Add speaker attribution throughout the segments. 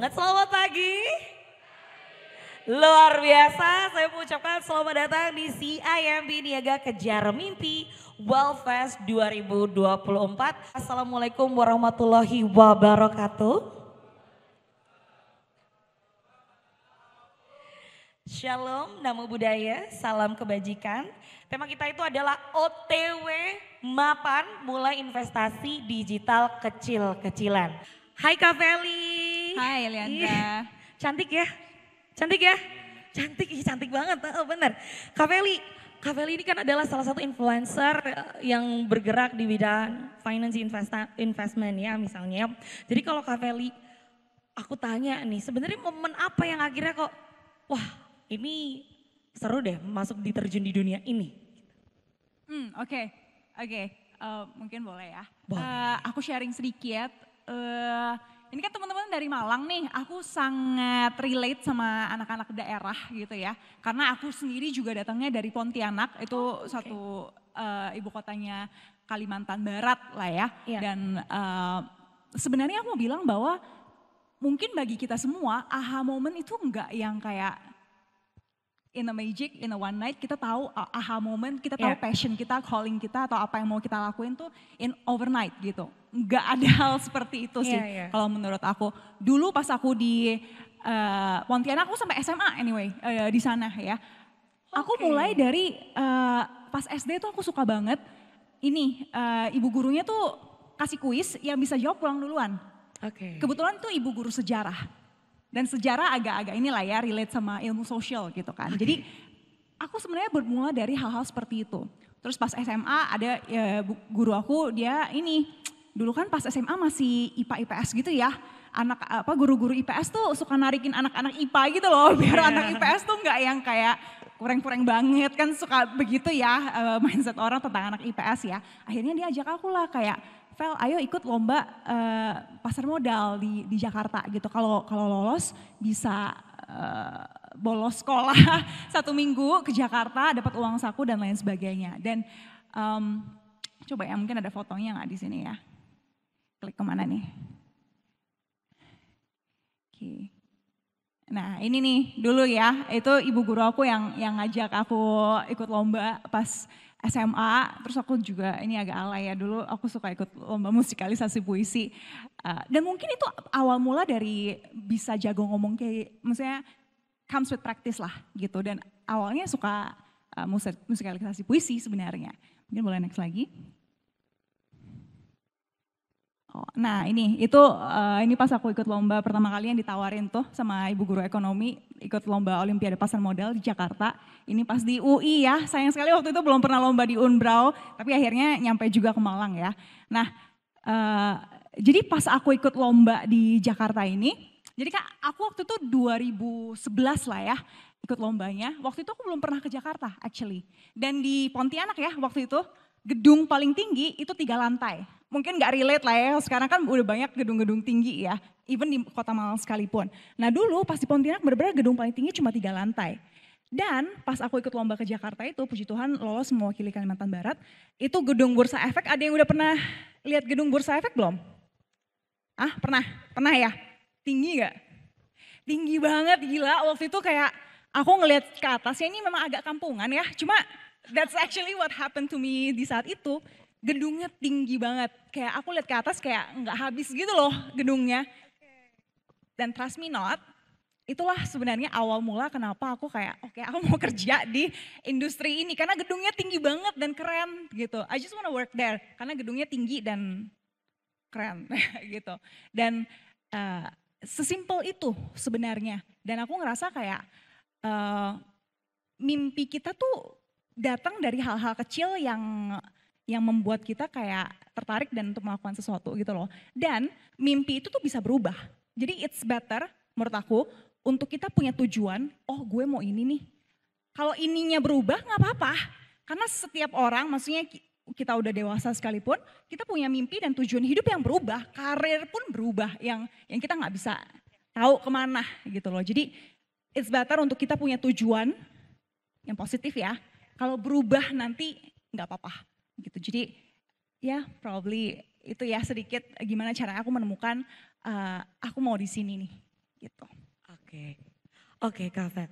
Speaker 1: banget, selamat pagi. Luar biasa, saya mengucapkan selamat datang di CIMB Niaga Kejar Mimpi Wellfest 2024. Assalamualaikum warahmatullahi wabarakatuh. Shalom, namo budaya, salam kebajikan. Tema kita itu adalah OTW Mapan, mulai investasi digital kecil-kecilan. Hai Kak Feli.
Speaker 2: Hai Eliandra.
Speaker 1: Cantik ya? Cantik ya? Cantik, cantik banget, bener. Kak Feli ini kan adalah salah satu influencer yang bergerak di bidang finance investment ya misalnya. Jadi kalau Kak Feli, aku tanya nih, sebenarnya momen apa yang akhirnya kok, wah ini seru deh masuk diterjun di dunia ini.
Speaker 2: Oke. Mungkin boleh ya.
Speaker 1: Boleh.
Speaker 2: Aku sharing sedikit. Ini kan teman-teman dari Malang nih, aku sangat relate sama anak-anak daerah gitu ya. Karena aku sendiri juga datangnya dari Pontianak, itu satu ibu kotanya Kalimantan Barat lah ya.
Speaker 1: Iya.
Speaker 2: Dan sebenarnya aku mau bilang bahwa mungkin bagi kita semua, aha moment itu enggak yang kayak in a magic, in a one night, kita tahu aha moment, kita tahu passion kita, calling kita, atau apa yang mau kita lakuin tuh in overnight gitu. Nggak ada hal seperti itu sih kalau menurut aku. Dulu pas aku di Pontianak, aku sampai SMA anyway di sana ya. Aku mulai dari pas SD tuh aku suka banget ini ibu gurunya tuh kasih kuis yang bisa jawab pulang duluan. Kebetulan tuh ibu guru sejarah. Dan sejarah agak-agak inilah ya relate sama ilmu sosial gitu kan. Jadi aku sebenarnya bermula dari hal-hal seperti itu. Terus pas SMA ada guru aku dia ini dulu kan pas SMA masih IPA IPS gitu ya. Guru-guru IPS tuh suka narikin anak-anak IPA gitu loh biar anak IPS tuh nggak yang kayak kurang-kurang banget kan suka begitu ya mindset orang tentang anak IPS ya. Akhirnya dia ajak aku lah kayak Vel, ayo ikut lomba pasar modal di Jakarta gitu. Kalau lolos bisa bolos sekolah 1 minggu ke Jakarta, dapat uang saku dan lain sebagainya. Dan coba ya mungkin ada fotonya nggak di sini ya? Klik kemana nih? Oke. Nah ini nih dulu ya, itu ibu guru aku yang ngajak aku ikut lomba pas SMA, terus aku juga ini agak alay ya, dulu aku suka ikut lomba musikalisasi puisi. Dan mungkin itu awal mula dari bisa jago ngomong kayak, maksudnya comes with practice lah gitu. Dan awalnya suka musikalisasi puisi sebenarnya. Mungkin boleh next lagi. Nah ini pas aku ikut lomba pertama kali yang ditawarin tuh sama ibu guru ekonomi, ikut lomba Olimpiade Pasar Modal di Jakarta. Ini pas di UI ya, sayang sekali waktu itu belum pernah lomba di Unbrau, tapi akhirnya nyampe juga ke Malang ya. Nah jadi pas aku ikut lomba di Jakarta ini, jadi Kak aku waktu itu 2011 lah ya ikut lombanya. Waktu itu aku belum pernah ke Jakarta actually. Dan di Pontianak ya waktu itu, gedung paling tinggi itu 3 lantai. Mungkin gak relate lah ya, sekarang kan udah banyak gedung-gedung tinggi ya, even di kota Malang sekalipun. Nah dulu pas di Pontianak benar-benar gedung paling tinggi cuma 3 lantai. Dan pas aku ikut lomba ke Jakarta itu, puji Tuhan lolos mewakili Kalimantan Barat, itu gedung Bursa Efek, ada yang udah pernah lihat gedung Bursa Efek belum? Pernah? Pernah ya? Tinggi gak? Tinggi banget, gila, waktu itu kayak aku ngelihat ke atasnya ini memang agak kampungan ya, cuma that's actually what happened to me di saat itu. Gedungnya tinggi banget, kayak aku lihat ke atas kayak nggak habis gitu loh gedungnya. Dan trust me not, itulah sebenarnya awal mula kenapa aku kayak oke, aku mau kerja di industri ini. Karena gedungnya tinggi banget dan keren gitu. I just wanna work there, karena gedungnya tinggi dan keren gitu. Dan sesimpel itu sebenarnya. Dan aku ngerasa kayak mimpi kita tuh datang dari hal-hal kecil yang membuat kita kayak tertarik dan untuk melakukan sesuatu gitu loh. Dan mimpi itu tuh bisa berubah. Jadi it's better menurut aku untuk kita punya tujuan, oh gue mau ini nih. Kalau ininya berubah gak apa-apa. Karena setiap orang, maksudnya kita udah dewasa sekalipun, kita punya mimpi dan tujuan hidup yang berubah. Karir pun berubah yang kita gak bisa tahu kemana gitu loh. Jadi it's better untuk kita punya tujuan yang positif ya. Kalau berubah nanti gak apa-apa. Gitu. Jadi ya probably itu ya sedikit gimana cara aku menemukan aku mau di sini nih gitu.
Speaker 1: Oke, oke Kak Fel.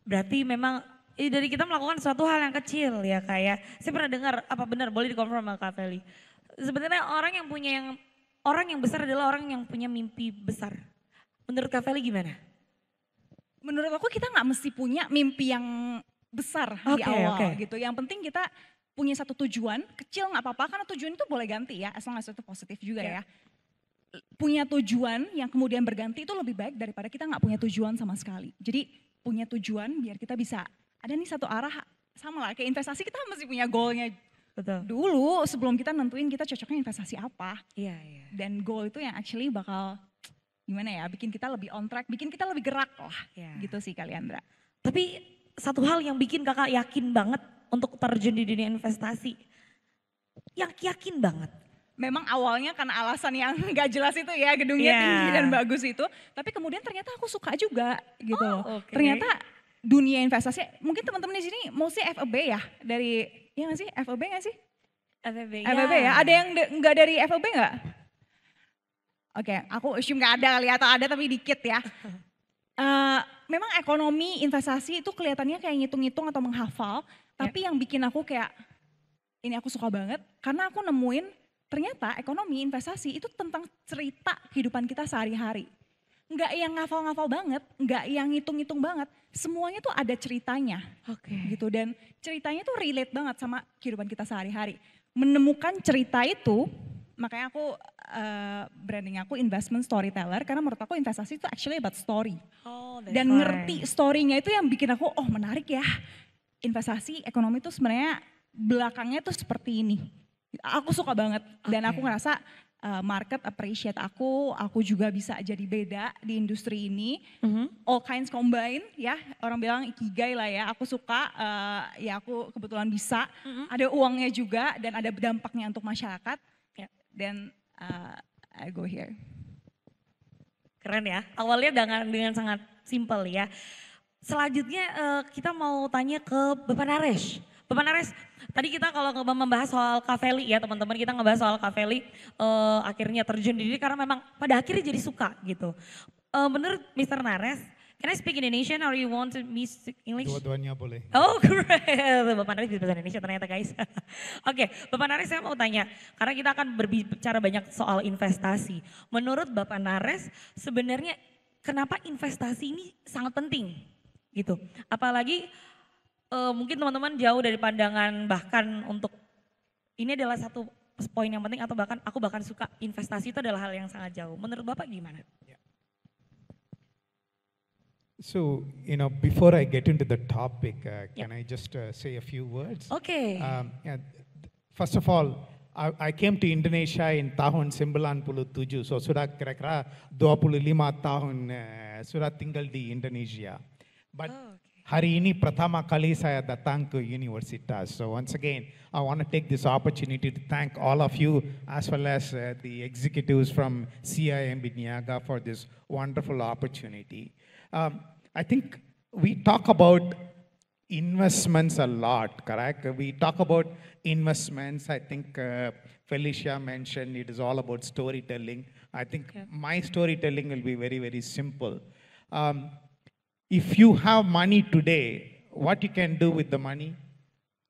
Speaker 1: Berarti memang dari kita melakukan suatu hal yang kecil ya kayak saya pernah dengar apa benar boleh dikonfirm sama Kak Feli. Sebenarnya orang yang besar adalah orang yang punya mimpi besar. Menurut Kak Feli gimana?
Speaker 2: Menurut aku kita nggak mesti punya mimpi yang besar di
Speaker 1: Oke,
Speaker 2: awal
Speaker 1: oke.
Speaker 2: gitu. Yang penting kita punya satu tujuan, kecil nggak apa-apa karena tujuan itu boleh ganti ya, as long as itu positif juga
Speaker 1: Ya.
Speaker 2: ya. Punya tujuan yang kemudian berganti itu lebih baik daripada kita nggak punya tujuan sama sekali. Jadi punya tujuan biar kita bisa ada nih satu arah, sama lah kayak investasi kita mesti punya goalnya
Speaker 1: Betul.
Speaker 2: dulu sebelum kita nentuin kita cocoknya investasi apa.
Speaker 1: Iya, iya.
Speaker 2: Dan goal itu yang actually bakal gimana ya, bikin kita lebih on track, bikin kita lebih gerak lah.
Speaker 1: Iya.
Speaker 2: Gitu sih Kaliandra.
Speaker 1: Tapi satu hal yang bikin kakak yakin banget untuk terjun di dunia investasi. Yang yakin banget.
Speaker 2: Memang awalnya karena alasan yang gak jelas itu ya, gedungnya
Speaker 1: Iya.
Speaker 2: tinggi dan bagus itu. Tapi kemudian ternyata aku suka juga gitu loh.
Speaker 1: oke.
Speaker 2: Ternyata dunia investasi, mungkin teman-teman di sini mostly FEB ya? Dari, ya gak sih? FEB gak sih?
Speaker 1: FEB,
Speaker 2: FEB ya? Ada yang nggak dari FEB nggak? Oke, aku assume nggak ada kali atau ada tapi dikit ya. Memang ekonomi investasi itu kelihatannya kayak ngitung-ngitung atau menghafal, tapi yang bikin aku kayak ini aku suka banget karena aku nemuin ternyata ekonomi investasi itu tentang cerita kehidupan kita sehari-hari. Nggak yang ngafal-ngafal banget, nggak yang ngitung-ngitung banget, semuanya tuh ada ceritanya.
Speaker 1: Oke.
Speaker 2: Gitu dan ceritanya tuh relate banget sama kehidupan kita sehari-hari. Menemukan cerita itu, makanya aku branding aku investment storyteller karena menurut aku investasi itu actually about story.
Speaker 1: Oh, that's
Speaker 2: Dan
Speaker 1: why.
Speaker 2: ngerti story-nya itu yang bikin aku oh menarik ya. Investasi ekonomi itu sebenarnya belakangnya tuh seperti ini. Aku suka banget dan
Speaker 1: Oke.
Speaker 2: aku ngerasa market appreciate aku juga bisa jadi beda di industri ini. All kinds combine ya, orang bilang ikigai lah ya, aku suka ya aku kebetulan bisa. Ada uangnya juga dan ada dampaknya untuk masyarakat. Dan I go here.
Speaker 1: Keren ya, awalnya dengan sangat simpel ya. Selanjutnya kita mau tanya ke Bapak Naresh. Bapak Naresh, tadi kita kalau membahas soal Kak Feli ya teman-teman, kita ngebahas soal Kak Feli akhirnya terjun di diri karena memang pada akhirnya jadi suka gitu. Menurut Mr. Naresh, can I speak Indonesian or you want me speak English?
Speaker 3: Dua-duanya boleh.
Speaker 1: Oh great, Bapak Naris bisa bahasa Indonesia ternyata guys. Oke, Bapak Naris saya mau tanya, karena kita akan berbicara banyak soal investasi. Menurut Bapak Nares sebenarnya kenapa investasi ini sangat penting gitu? Apalagi mungkin teman-teman jauh dari pandangan bahkan untuk ini adalah satu poin yang penting atau bahkan aku bahkan suka investasi itu adalah hal yang sangat jauh. Menurut Bapak gimana?
Speaker 3: So, before I get into the topic, can I just say a few words?
Speaker 1: Oke.
Speaker 3: First of all, I came to Indonesia in tahun 97, so sudah kira-kira 25 tahun sudah tinggal di Indonesia. But hari ini pertama kali saya datang ke universitas. So once again, I want to take this opportunity to thank all of you as well as the executives from CIMB Niaga for this wonderful opportunity. I think we talk about investments a lot, correct? We talk about investments. I think Felicia mentioned it is all about storytelling. I think my storytelling will be very, very simple. If you have money today, what you can do with the money?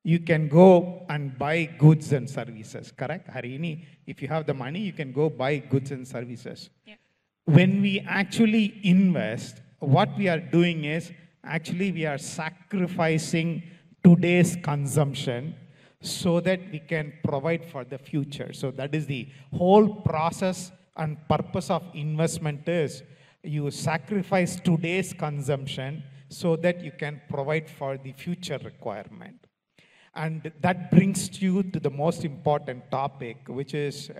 Speaker 3: You can go and buy goods and services, correct? Hari ini, if you have the money, you can go buy goods and services.
Speaker 1: Yeah.
Speaker 3: When we actually invest, what we are doing is actually we are sacrificing today's consumption so that we can provide for the future. So that is the whole process and purpose of investment is you sacrifice today's consumption so that you can provide for the future requirement. And that brings you to the most important topic, which is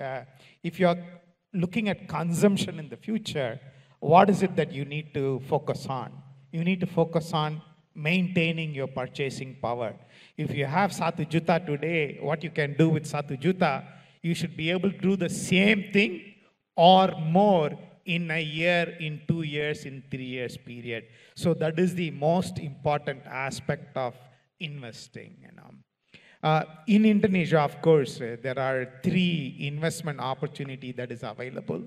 Speaker 3: if you're looking at consumption in the future, what is it that you need to focus on? You need to focus on maintaining your purchasing power. If you have 1 juta today, what you can do with 1 juta, you should be able to do the same thing or more in a year, in 2 years, in 3 years period. So that is the most important aspect of investing. In Indonesia, of course, there are 3 investment opportunity that is available.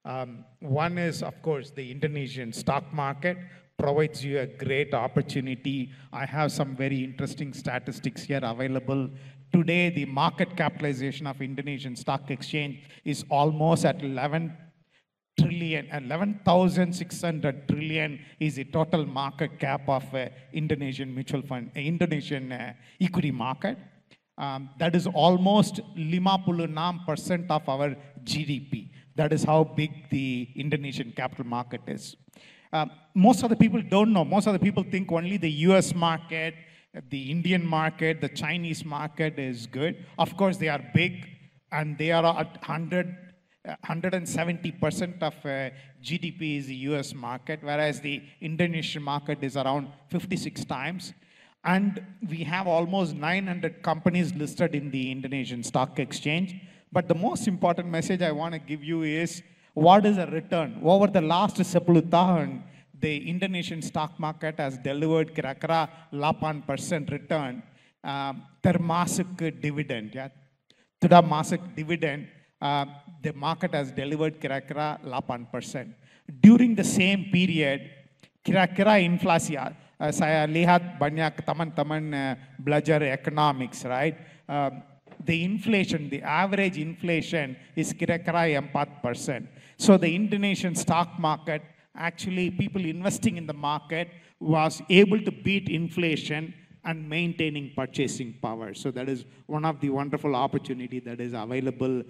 Speaker 3: One is, of course, the Indonesian stock market provides you a great opportunity. I have some very interesting statistics here available. Today, the market capitalization of Indonesian Stock Exchange is almost at 11,600 trillion is the total market cap of Indonesian mutual fund, Indonesian equity market. That is almost 56% of our GDP. That is how big the Indonesian capital market is. Most of the people don't know. Most of the people think only the US market, the Indian market, the Chinese market is good. Of course, they are big and they are at 170% of GDP is the US market, whereas the Indonesian market is around 56 times. And we have almost 900 companies listed in the Indonesian Stock Exchange. But the most important message I want to give you is, what is a return? Over the last 10 tahun, the Indonesian stock market has delivered kira-kira 8% return, termasuk dividend. Ya. Tidak masuk dividend, the market has delivered kira-kira 8%. During the same period, kira-kira inflasi, saya lihat banyak teman-teman belajar economics, right? The inflation, the average inflation is kira-kira 4%. So the Indonesian stock market, actually people investing in the market was able to beat inflation and maintaining purchasing power. So that is one of the wonderful opportunity that is available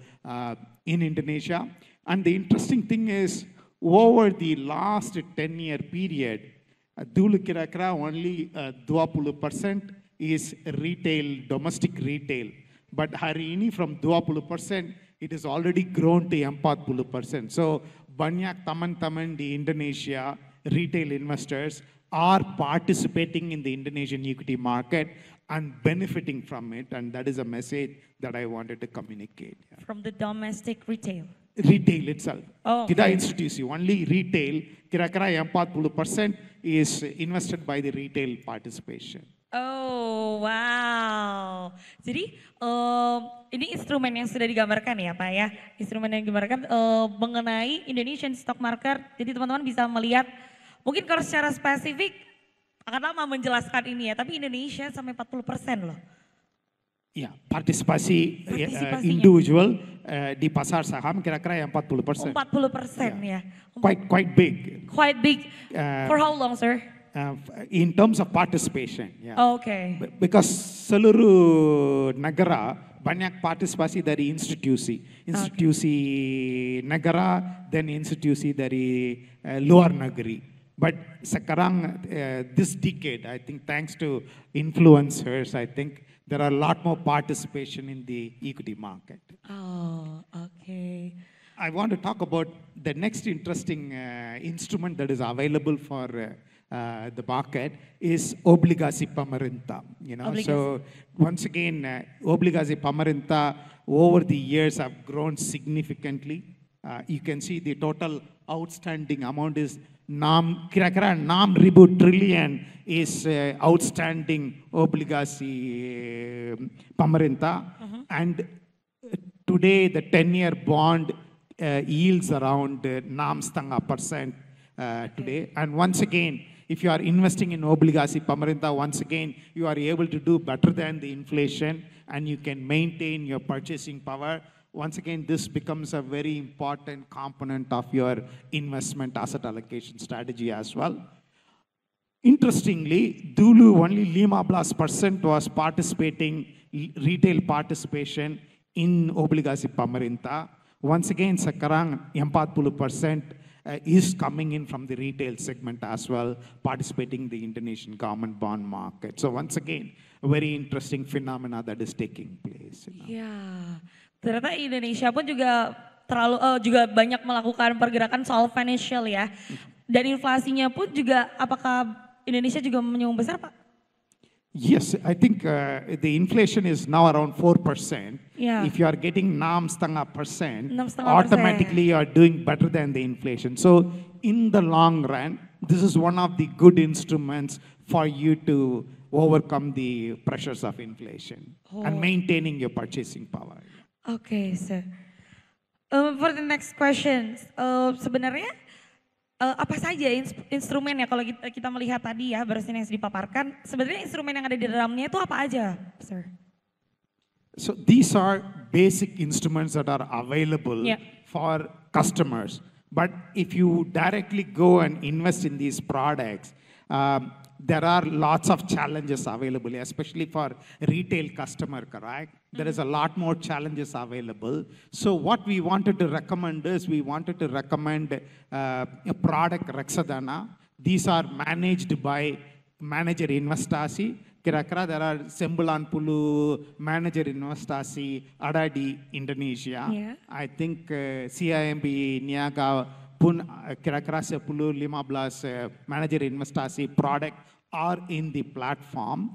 Speaker 3: in Indonesia. And the interesting thing is, over the last 10-year period, dulu kira-kira only 20% is retail, domestic retail. But hari ini from 20%, it has already grown to 40%. So banyak teman-teman di Indonesia, retail investors, are participating in the Indonesian equity market and benefiting from it. And that is a message that I wanted to communicate. Yeah.
Speaker 1: From the domestic retail.
Speaker 3: Retail itself.
Speaker 1: Oh,
Speaker 3: Tidak
Speaker 1: okay.
Speaker 3: institusi, only retail. Kira-kira 40% is invested by the retail participation.
Speaker 1: Oh, wow. Jadi ini instrumen yang sudah digambarkan ya Pak ya. Instrumen yang digambarkan mengenai Indonesian stock market. Jadi teman-teman bisa melihat, mungkin kalau secara spesifik akan lama menjelaskan ini ya. Tapi Indonesia sampai 40% loh.
Speaker 3: Ya, partisipasi individual di pasar saham kira-kira 40%.
Speaker 1: 40% ya.
Speaker 3: Quite big.
Speaker 1: Quite big. For how long, sir?
Speaker 3: In terms of participation. Yeah.
Speaker 1: Okay.
Speaker 3: Because seluruh negara banyak partisipasi dari institusi. Institusi negara dan institusi dari luar negeri. But sekarang, this decade, I think thanks to influencers, I think there are a lot more participation in the equity market.
Speaker 1: Oh, okay.
Speaker 3: I want to talk about the next interesting instrument that is available for the market is obligasi pemerintah. You know,
Speaker 1: Obligasi.
Speaker 3: so once again, obligasi pemerintah over the years have grown significantly. You can see the total outstanding amount is kira-kira 6,000 trillion is outstanding obligasi pemerintah. And today the 10-year bond yields around 6,5% today. And once again, if you are investing in obligasi pemerintah, once again, you are able to do better than the inflation and you can maintain your purchasing power. Once again, this becomes a very important component of your investment asset allocation strategy as well. Interestingly, dulu only 15% was participating, retail participation in obligasi pemerintah. Once again, sekarang 40% is coming in from the retail segment as well, participating in the Indonesian government bond market. So once again, a very interesting phenomena that is taking place. You know.
Speaker 1: Ya, ternyata Indonesia pun juga juga banyak melakukan pergerakan soal financial ya. Dan inflasinya pun juga, apakah Indonesia juga menyumbang besar Pak?
Speaker 3: Yes, I think the inflation is now around 4%.
Speaker 1: Yeah.
Speaker 3: If you are getting 6,5%,
Speaker 1: 6,5%.
Speaker 3: automatically you are doing better than the inflation. So in the long run, this is one of the good instruments for you to overcome the pressures of inflation and maintaining your purchasing power.
Speaker 1: Okay, sir. For the next questions, sebenarnya apa saja instrumen ya kalau kita melihat tadi ya barusan yang dipaparkan, sebenarnya instrumen yang ada di dalamnya itu apa aja, sir?
Speaker 3: So these are basic instruments that are available
Speaker 1: Yeah.
Speaker 3: for customers. But if you directly go and invest in these products, there are lots of challenges available, especially for retail customer, correct? There is a lot more challenges available. So what we wanted to recommend is, we wanted to recommend a product Rexadana. These are managed by Manager Investasi. Kira-kira there are Sembulan Pulu, Manager Investasi, ada di Indonesia.
Speaker 1: Yeah.
Speaker 3: I think CIMB Niaga pun kira-kira 10-15 Manager Investasi product are in the platform.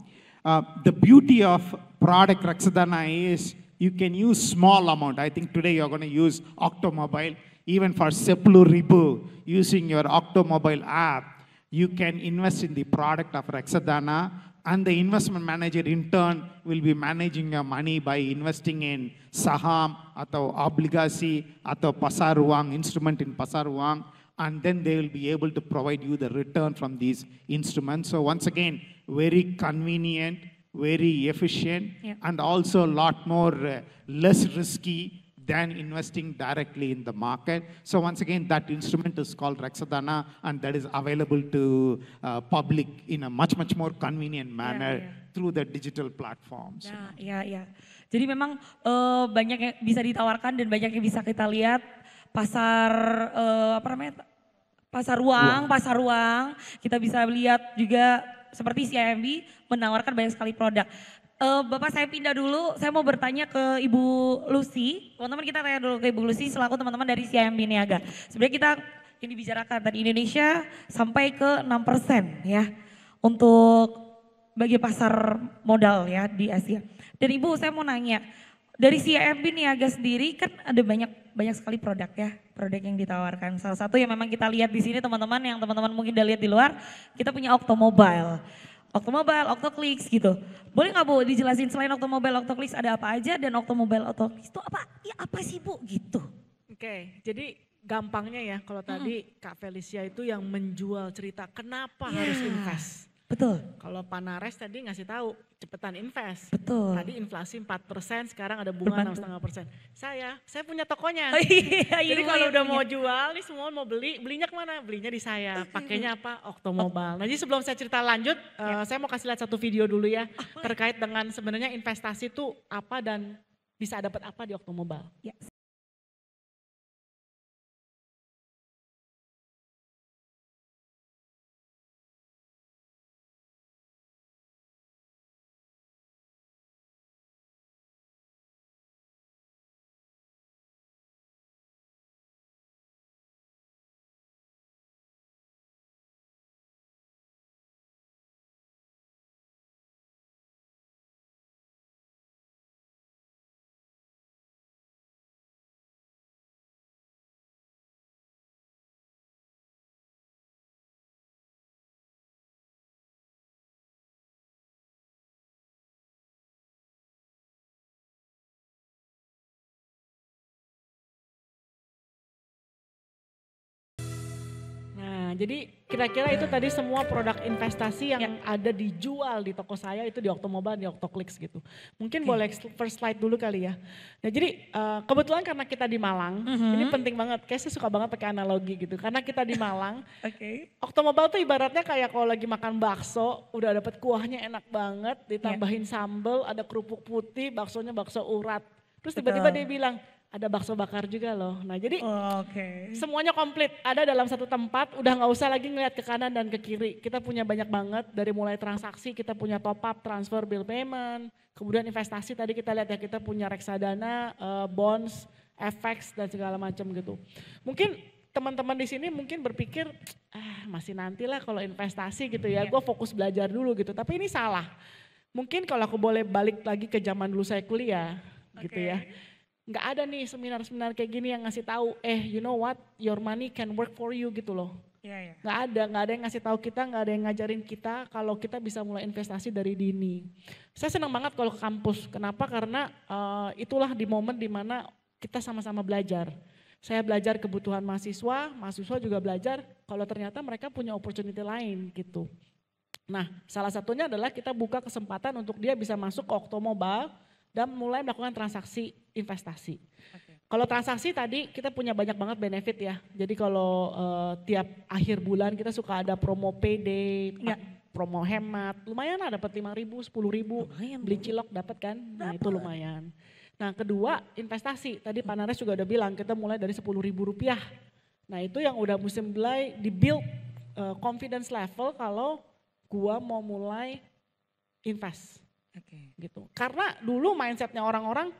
Speaker 3: The beauty of product Rexadana is you can use small amount. I think today you're going to use Octomobile. Even for Sepulu Ribu, using your Octomobile app, you can invest in the product of Rexadana, and the investment manager in turn will be managing your money by investing in saham atau obligasi atau pasar uang, instrument in pasar uang, and then they will be able to provide you the return from these instruments. So once again, very convenient, very efficient, and also a lot more less risky than investing directly in the market. So once again, that instrument is called Rexadana, and that is available to public in a much more convenient manner through the digital platforms.
Speaker 1: Ya. Jadi memang banyak yang bisa ditawarkan dan banyak yang bisa kita lihat pasar pasar uang. Kita bisa lihat juga seperti CIMB menawarkan banyak sekali produk. Bapak saya pindah dulu, saya mau bertanya ke Ibu Lucy. Teman-teman kita tanya dulu ke Ibu Lucy selaku teman-teman dari CIMB Niaga. Sebenarnya kita yang dibicarakan tadi Indonesia sampai ke 6% ya untuk bagi pasar modal ya di Asia. Dan Ibu saya mau nanya, dari CIMB Niaga sendiri kan ada banyak sekali produk ya, produk yang ditawarkan. Salah satu yang memang kita lihat di sini teman-teman, yang teman-teman mungkin udah lihat di luar, kita punya Octomobile, Octoclicks gitu. Boleh nggak Bu dijelasin selain Octomobile, Octoclicks ada apa aja, dan Octomobile, Octoclicks itu apa? Ya apa sih Bu gitu?
Speaker 4: Oke, jadi gampangnya ya kalau tadi Kak Felicia itu yang menjual cerita kenapa harus invest.
Speaker 1: Betul.
Speaker 4: Kalau Panares tadi ngasih tahu cepetan invest.
Speaker 1: Betul.
Speaker 4: Tadi inflasi 4%, sekarang ada bunga 6,5%. Saya punya tokonya.
Speaker 1: Oh, iya,
Speaker 4: Jadi
Speaker 1: Bu,
Speaker 4: kalau
Speaker 1: iya
Speaker 4: udah
Speaker 1: punya.
Speaker 4: mau jual, nih semua mau belinya kemana? Belinya di saya. Pakainya apa? Octomobile. Nah, jadi sebelum saya cerita lanjut, saya mau kasih lihat satu video dulu ya terkait dengan sebenarnya investasi itu apa dan bisa dapat apa di Octomobile.
Speaker 1: Ya.
Speaker 4: Nah, jadi kira-kira itu tadi semua produk investasi yang ada dijual di toko saya itu di Octomobile, di Octoclicks gitu. Mungkin boleh first slide dulu kali ya. Nah, jadi kebetulan karena kita di Malang, ini penting banget. Kayak saya suka banget pakai analogi gitu. Karena kita di Malang, Octomobile tuh ibaratnya kayak kalau lagi makan bakso, udah dapet kuahnya enak banget, ditambahin sambal, ada kerupuk putih, baksonya bakso urat. Terus tiba-tiba dia bilang, ada bakso bakar juga loh. Nah jadi semuanya komplit, ada dalam satu tempat, udah nggak usah lagi ngeliat ke kanan dan ke kiri. Kita punya banyak banget, dari mulai transaksi, kita punya top up, transfer, bill payment, kemudian investasi tadi kita lihat ya, kita punya reksadana, bonds, FX dan segala macam gitu. Mungkin teman-teman di sini mungkin berpikir, masih nantilah kalau investasi gitu ya, gue fokus belajar dulu gitu. Tapi ini salah. Mungkin kalau aku boleh balik lagi ke zaman dulu saya kuliah gitu ya. Nggak ada nih seminar-seminar kayak gini yang ngasih tahu, you know what, your money can work for you gitu loh. Nggak ada yang ngasih tahu kita, nggak ada yang ngajarin kita kalau kita bisa mulai investasi dari dini. Saya senang banget kalau ke kampus, kenapa? Karena itulah di momen dimana kita sama-sama belajar. Saya belajar kebutuhan mahasiswa, mahasiswa juga belajar kalau ternyata mereka punya opportunity lain gitu. Nah, salah satunya adalah kita buka kesempatan untuk dia bisa masuk ke Oktomobile dan mulai melakukan transaksi investasi. Kalau transaksi tadi kita punya banyak banget benefit ya. Jadi kalau tiap akhir bulan kita suka ada promo payday, promo hemat, lumayan lah dapat 5.000, 10.000, beli cilok dapat kan, nah itu lumayan. Nah kedua investasi, tadi Pak Nares juga udah bilang kita mulai dari 10.000 rupiah. Nah itu yang udah mesti mulai di build confidence level kalau gua mau mulai invest. Gitu. Karena dulu mindsetnya orang-orang,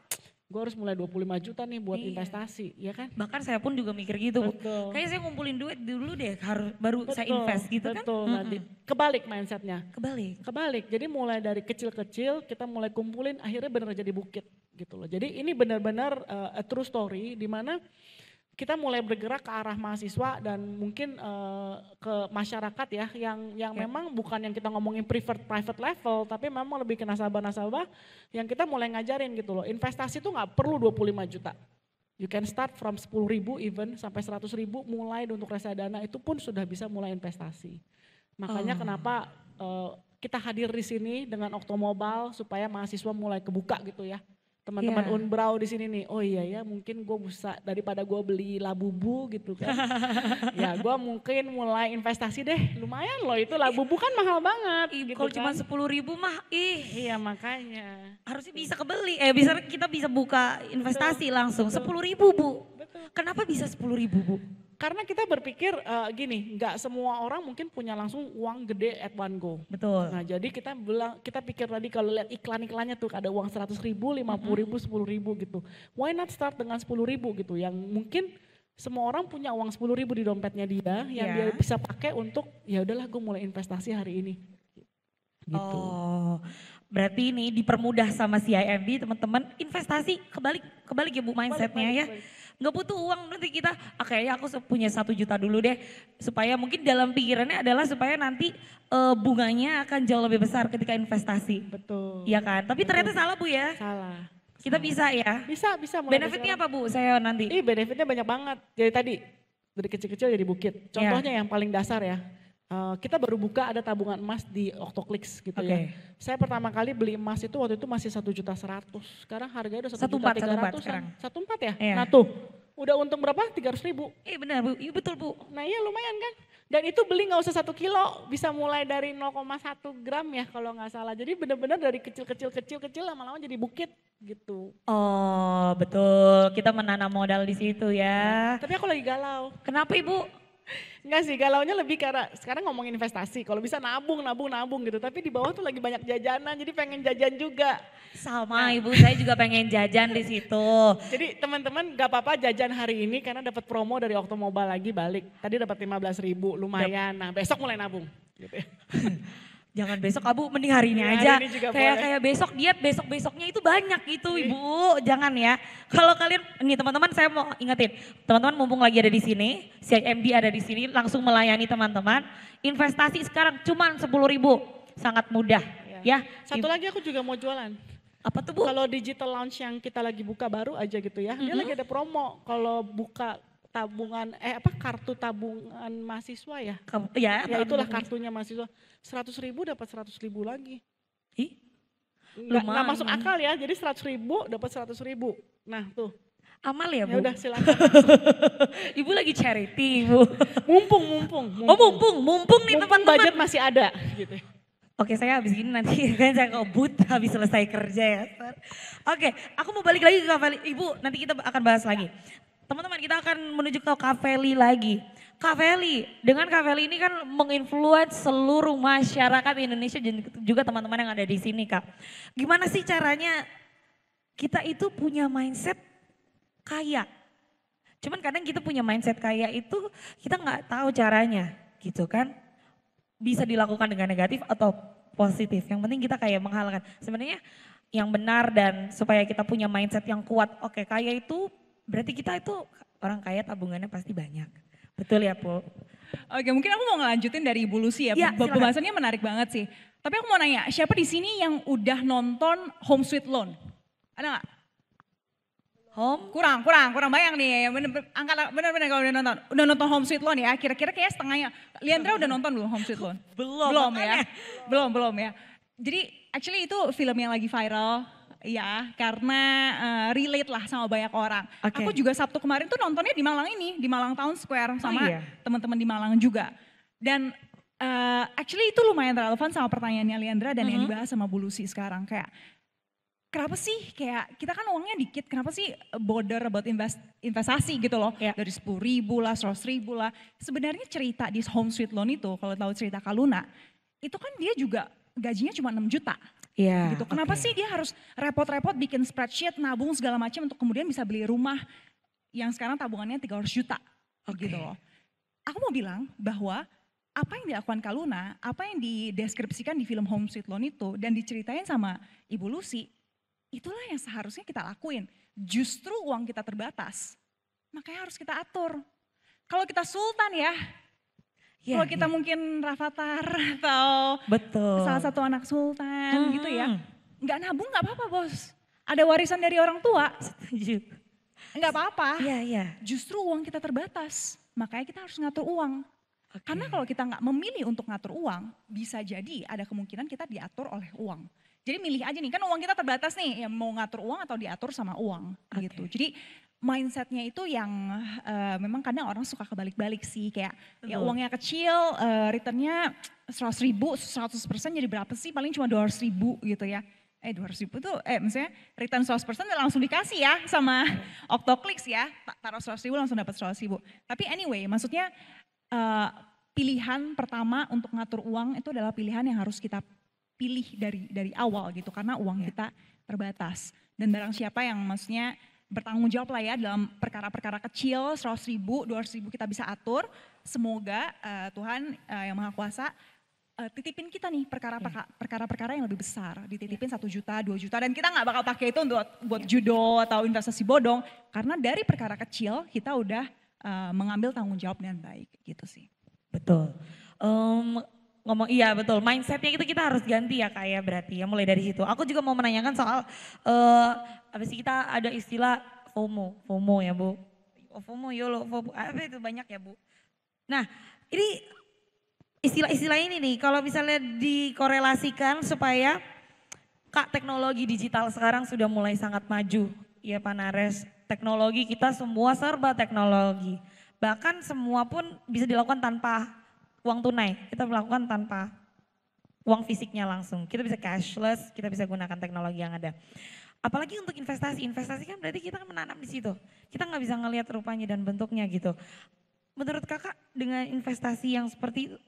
Speaker 4: gue harus mulai 25 juta nih buat investasi, ya kan?
Speaker 1: Bahkan saya pun juga mikir gitu.
Speaker 4: Betul.
Speaker 1: Kayaknya saya ngumpulin duit dulu deh, baru saya invest gitu kan?
Speaker 4: Betul, nanti kebalik mindsetnya.
Speaker 1: Kebalik.
Speaker 4: Jadi mulai dari kecil-kecil kita mulai kumpulin, akhirnya benar jadi bukit gitu loh. Jadi ini benar-benar a true story di mana kita mulai bergerak ke arah mahasiswa dan mungkin ke masyarakat ya yang memang bukan yang kita ngomongin private level tapi memang lebih ke nasabah-nasabah yang kita mulai ngajarin gitu loh. Investasi itu nggak perlu 25 juta. You can start from 10.000 even sampai 100.000 mulai untuk reksadana itu pun sudah bisa mulai investasi. Makanya kenapa kita hadir di sini dengan Oktomobile supaya mahasiswa mulai kebuka gitu ya. Teman-teman Unbrau di sini nih, oh iya ya mungkin gue bisa daripada gue beli Labubu gitu kan. Ya gue mungkin mulai investasi deh, lumayan loh itu Labubu kan mahal banget. Gitu
Speaker 1: kalau
Speaker 4: kan.
Speaker 1: cuma 10.000 mah
Speaker 4: Iya makanya.
Speaker 1: harusnya bisa kebeli, kita bisa buka investasi langsung. 10.000 Bu.
Speaker 4: Betul.
Speaker 1: Kenapa bisa 10.000 Bu?
Speaker 4: Karena kita berpikir gini, nggak semua orang mungkin punya langsung uang gede at one go.
Speaker 1: Betul.
Speaker 4: Nah jadi kita pikir tadi kalau lihat iklan-iklannya tuh ada uang 100.000, 50.000, 10.000 gitu. Why not start dengan 10.000 gitu yang mungkin semua orang punya uang 10.000 di dompetnya dia yang dia bisa pakai untuk ya udahlah gue mulai investasi hari ini. Gitu.
Speaker 1: Oh, berarti ini dipermudah sama CIMB teman-teman investasi kebalik ya Bu mindsetnya ya. Nggak butuh uang nanti kita, kayaknya aku punya 1 juta dulu deh. Supaya mungkin dalam pikirannya adalah supaya nanti bunganya akan jauh lebih besar ketika investasi.
Speaker 4: Betul.
Speaker 1: Iya kan, tapi ternyata salah Bu ya.
Speaker 4: Salah.
Speaker 1: Kita bisa ya.
Speaker 4: Bisa mulai.
Speaker 1: Benefitnya apa Bu saya nanti?
Speaker 4: Benefitnya banyak banget. Jadi tadi dari kecil-kecil jadi bukit. Contohnya yang paling dasar ya. Kita baru buka ada tabungan emas di Octoclicks gitu ya. Saya pertama kali beli emas itu waktu itu masih 1.100.000. Sekarang harganya udah 1.300.000
Speaker 1: sekarang.
Speaker 4: 1.4 ya?
Speaker 1: Iya.
Speaker 4: Nah tuh, udah untung berapa? 300.000.
Speaker 1: Benar Bu, iya betul Bu.
Speaker 4: Nah iya lumayan kan. Dan itu beli gak usah 1 kilo, bisa mulai dari 0,1 gram ya kalau gak salah. Jadi benar-benar dari kecil lama-lama jadi bukit gitu.
Speaker 1: Oh betul, kita menanam modal di situ ya.
Speaker 4: Tapi aku lagi galau.
Speaker 1: Kenapa Ibu?
Speaker 4: Enggak sih, galaunya lebih karena sekarang ngomongin investasi. Kalau bisa nabung gitu. Tapi di bawah tuh lagi banyak jajanan, jadi pengen jajan juga.
Speaker 1: Sama Ibu, saya juga pengen jajan di situ.
Speaker 4: Jadi teman-teman gak apa-apa jajan hari ini karena dapat promo dari Oktomobile lagi balik. Tadi dapat 15.000, lumayan. Nah besok mulai nabung. Gitu ya.
Speaker 1: Jangan besok Abu, mending hari ini
Speaker 4: Ya,
Speaker 1: aja.
Speaker 4: hari ini juga
Speaker 1: Kayak besok diet, besoknya itu banyak gitu Ibu. Jangan ya. Kalau kalian, nih teman-teman saya mau ingetin. Teman-teman mumpung lagi ada di sini, CIMB ada di sini, langsung melayani teman-teman. Investasi sekarang cuma 10.000, sangat mudah ya.
Speaker 4: Satu lagi aku juga mau jualan.
Speaker 1: Apa tuh Bu?
Speaker 4: Kalau digital launch yang kita lagi buka baru aja gitu ya, dia lagi ada promo. Kalau buka tabungan, kartu tabungan mahasiswa ya. Ya itulah kartunya mahasiswa. 100.000 dapat 100.000 lagi.
Speaker 1: Ih,
Speaker 4: nggak masuk akal ya, jadi 100.000 dapat 100.000. Nah tuh.
Speaker 1: Amal ya Bu?
Speaker 4: Ya udah silakan.
Speaker 1: Ibu lagi charity Bu.
Speaker 4: Mumpung.
Speaker 1: Oh mumpung nih teman-teman.
Speaker 4: Budget masih ada gitu.
Speaker 1: Oke saya habis ini nanti kan saya kebut habis selesai kerja ya. Oke aku mau balik lagi ke Kaveli. Ibu nanti kita akan bahas lagi. Teman-teman kita akan menuju ke Kaveli lagi. Kaveli, dengan Kaveli ini kan menginfluence seluruh masyarakat Indonesia dan juga teman-teman yang ada di sini Kak. Gimana sih caranya kita itu punya mindset kaya? Cuman kadang kita punya mindset kaya itu kita nggak tahu caranya gitu kan. Bisa dilakukan dengan negatif atau positif. Yang penting kita kayak menghalalkan. Sebenarnya yang benar dan supaya kita punya mindset yang kuat. Oke kaya itu berarti kita itu orang kaya tabungannya pasti banyak. Betul ya Bu?
Speaker 2: Oke mungkin aku mau ngelanjutin dari Ibu Lucy ya.
Speaker 1: Ya
Speaker 2: Pembahasannya menarik banget sih. Tapi aku mau nanya, siapa di sini yang udah nonton Home Sweet Loan? Ada nggak?
Speaker 1: Home?
Speaker 2: Kurang bayang nih. Bener-bener kalau udah nonton Home Sweet Loan ya. Kira-kira kayak setengahnya. Liandra udah nonton belum Home Sweet Loan?
Speaker 1: Belum
Speaker 2: ya. Belum ya. Jadi actually itu film yang lagi viral ya. Karena relate lah sama banyak orang.
Speaker 1: Oke.
Speaker 2: Aku juga Sabtu kemarin tuh nontonnya di Malang ini. Di Malang Town Square sama
Speaker 1: iya?
Speaker 2: teman-teman di Malang juga. Dan actually itu lumayan relevan sama pertanyaannya Liandra dan yang dibahas sama Bu Lucy sekarang. Kayak kenapa sih kayak kita kan uangnya dikit, kenapa sih bother about investasi gitu loh.
Speaker 1: Ya.
Speaker 2: Dari 10.000 lah, 100.000 lah. Sebenarnya cerita di Home Sweet Loan itu, kalau tahu cerita Kaluna, itu kan dia juga gajinya cuma 6 juta.
Speaker 1: Iya.
Speaker 2: Gitu. Kenapa sih dia harus repot-repot bikin spreadsheet, nabung segala macam untuk kemudian bisa beli rumah yang sekarang tabungannya 300 juta. Gitu loh. Aku mau bilang bahwa apa yang dilakukan Kaluna, apa yang dideskripsikan di film Home Sweet Loan itu dan diceritain sama Ibu Lucy, itulah yang seharusnya kita lakuin. Justru uang kita terbatas, makanya harus kita atur. Kalau kita sultan ya, kalau kita mungkin Rafathar atau salah satu anak sultan gitu ya, nggak nabung nggak apa-apa bos. Ada warisan dari orang tua, nggak apa-apa.
Speaker 1: Iya.
Speaker 2: Justru uang kita terbatas, makanya kita harus ngatur uang. Karena kalau kita nggak memilih untuk ngatur uang, bisa jadi ada kemungkinan kita diatur oleh uang. Jadi milih aja nih, kan uang kita terbatas nih, yang mau ngatur uang atau diatur sama uang gitu. Jadi mindsetnya itu yang memang kadang orang suka kebalik-balik sih. Kayak ya uangnya kecil, returnnya 100.000, 100% jadi berapa sih? Paling cuma 200.000 gitu ya. 200.000 tuh, maksudnya return 100% langsung dikasih ya sama Octoclicks ya. Taruh 100.000 langsung dapat 100.000. Tapi anyway, maksudnya pilihan pertama untuk ngatur uang itu adalah pilihan yang harus kita pilih dari awal gitu karena uang kita terbatas. Dan barang siapa yang maksudnya bertanggung jawab lah ya dalam perkara-perkara kecil 100.000, 200.000 kita bisa atur. Semoga Tuhan yang Maha Kuasa titipin kita nih perkara-perkara yang lebih besar. Dititipin 1 juta, 2 juta dan kita gak bakal pakai itu untuk buat judo atau investasi bodong. Karena dari perkara kecil kita udah mengambil tanggung jawab dengan baik gitu sih.
Speaker 1: Betul. Iya betul, mindsetnya itu kita harus ganti ya Kak ya berarti ya mulai dari situ. Aku juga mau menanyakan soal, apa sih kita ada istilah FOMO ya Bu. FOMO, YOLO, FOMO, apa itu banyak ya Bu. Nah ini istilah-istilah ini nih kalau misalnya dikorelasikan supaya Kak teknologi digital sekarang sudah mulai sangat maju. Ya Pak Nares, teknologi kita semua serba teknologi. Bahkan semua pun bisa dilakukan tanpa uang tunai, kita melakukan tanpa uang fisiknya langsung. Kita bisa cashless, kita bisa gunakan teknologi yang ada. Apalagi untuk investasi kan berarti kita kan menanam di situ. Kita nggak bisa ngelihat rupanya dan bentuknya gitu. Menurut Kakak dengan investasi yang seperti itu,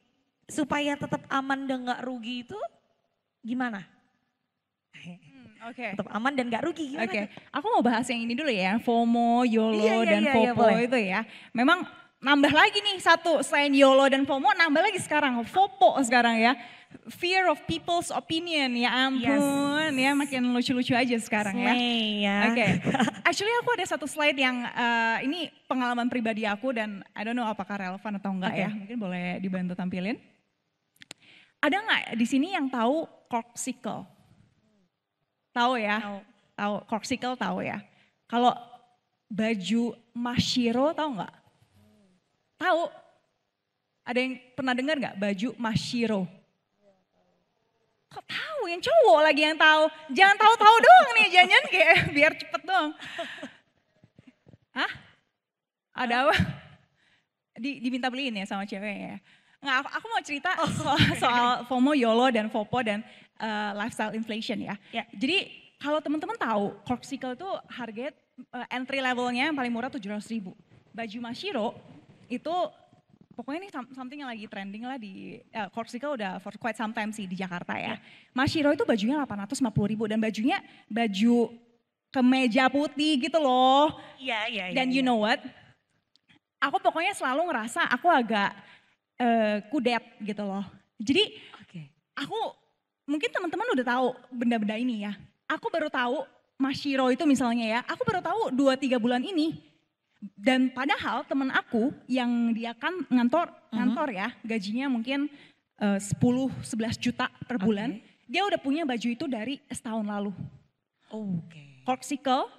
Speaker 1: supaya tetap aman dan nggak rugi itu gimana?
Speaker 2: Oke.
Speaker 1: Tetap aman dan nggak rugi gimana?
Speaker 2: Oke, aku mau bahas yang ini dulu ya, FOMO, YOLO, dan FOPO itu ya. Memang nambah lagi nih satu, selain YOLO dan FOMO nambah lagi sekarang, FOPO sekarang ya. Fear of people's opinion, ya ampun ya makin lucu-lucu aja sekarang ya. Oke, actually aku ada satu slide yang ini pengalaman pribadi aku dan I don't know apakah relevan atau enggak ya. Mungkin boleh dibantu tampilin. Ada nggak di sini yang tahu Corkcicle? Tahu ya? Tahu Corkcicle tahu ya? Kalau baju Mashiro tahu nggak? Tahu? Ada yang pernah dengar nggak baju Mashiro? Kok tahu? Yang cowok lagi yang tahu. Jangan tahu-tahu doang nih, jangan kayak biar cepet doang. Hah? Ada apa? Diminta beliin ya sama ceweknya ya? Nggak, aku mau cerita soal FOMO, YOLO, dan FOPO, dan lifestyle inflation ya. Jadi kalau teman-teman tahu, Corkcicle itu harga entry levelnya yang paling murah 700.000. Baju Mashiro itu pokoknya ini something yang lagi trending lah di Corkcicle udah for quite some time sih di Jakarta ya. Mashiro itu bajunya 850.000 dan bajunya baju kemeja putih gitu loh.
Speaker 1: Iya.
Speaker 2: Dan you know what? Aku pokoknya selalu ngerasa aku agak kudet gitu loh. Jadi aku mungkin teman-teman udah tahu benda-benda ini ya. Aku baru tahu Mashiro itu misalnya ya, aku baru tahu 2-3 bulan ini. Dan padahal teman aku yang dia kan ngantor ya, gajinya mungkin 10-11 juta per bulan. Dia udah punya baju itu dari setahun lalu. Corkcicle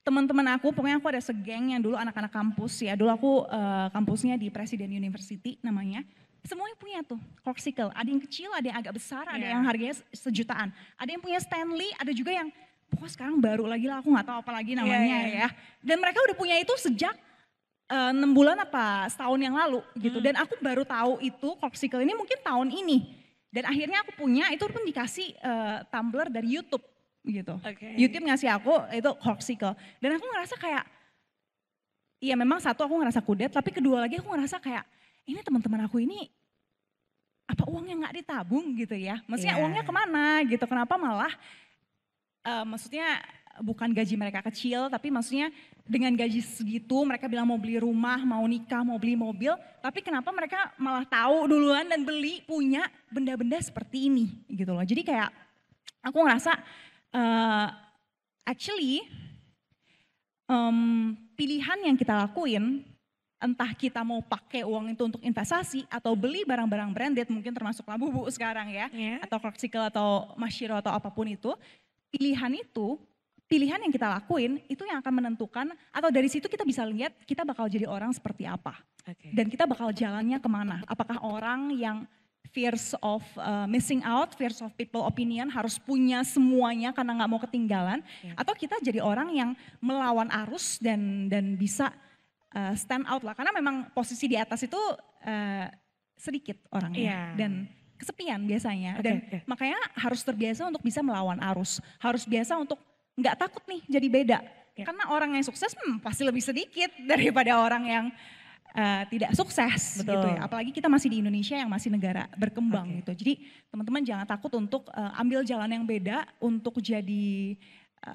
Speaker 2: teman-teman aku, pokoknya aku ada segeng yang dulu anak-anak kampus ya. Dulu aku kampusnya di Presiden University namanya. Semuanya punya tuh Corkcicle. Ada yang kecil, ada yang agak besar, ada yang harganya sejutaan. Ada yang punya Stanley, ada juga yang pokoknya sekarang baru lagi lah, aku nggak tahu apa lagi namanya ya. Dan mereka udah punya itu sejak 6 bulan apa setahun yang lalu gitu. Dan aku baru tahu itu Corkcicle ini mungkin tahun ini. Dan akhirnya aku punya, itu pun dikasih tumbler dari YouTube gitu. YouTube ngasih aku itu Corkcicle. Dan aku ngerasa kayak, iya memang satu aku ngerasa kudet, tapi kedua lagi aku ngerasa kayak, ini teman-teman aku ini apa uangnya nggak ditabung gitu ya? Maksudnya uangnya kemana gitu? Kenapa malah, maksudnya bukan gaji mereka kecil, tapi maksudnya dengan gaji segitu mereka bilang mau beli rumah, mau nikah, mau beli mobil, tapi kenapa mereka malah tahu duluan dan beli punya benda-benda seperti ini gitu loh. Jadi kayak aku ngerasa actually pilihan yang kita lakuin, entah kita mau pakai uang itu untuk investasi atau beli barang-barang branded, mungkin termasuk Labubu sekarang ya, atau Corkcicle atau Mashiro atau apapun itu, pilihan yang kita lakuin itu yang akan menentukan, atau dari situ kita bisa lihat kita bakal jadi orang seperti apa. Dan kita bakal jalannya kemana. Apakah orang yang fears of missing out, fears of people opinion, harus punya semuanya karena nggak mau ketinggalan, atau kita jadi orang yang melawan arus dan bisa stand out lah, karena memang posisi di atas itu sedikit orangnya dan kesepian biasanya, dan makanya harus terbiasa untuk bisa melawan arus, harus biasa untuk nggak takut nih jadi beda, karena orang yang sukses pasti lebih sedikit daripada orang yang tidak sukses gitu ya, apalagi kita masih di Indonesia yang masih negara berkembang gitu. Jadi teman-teman jangan takut untuk ambil jalan yang beda untuk jadi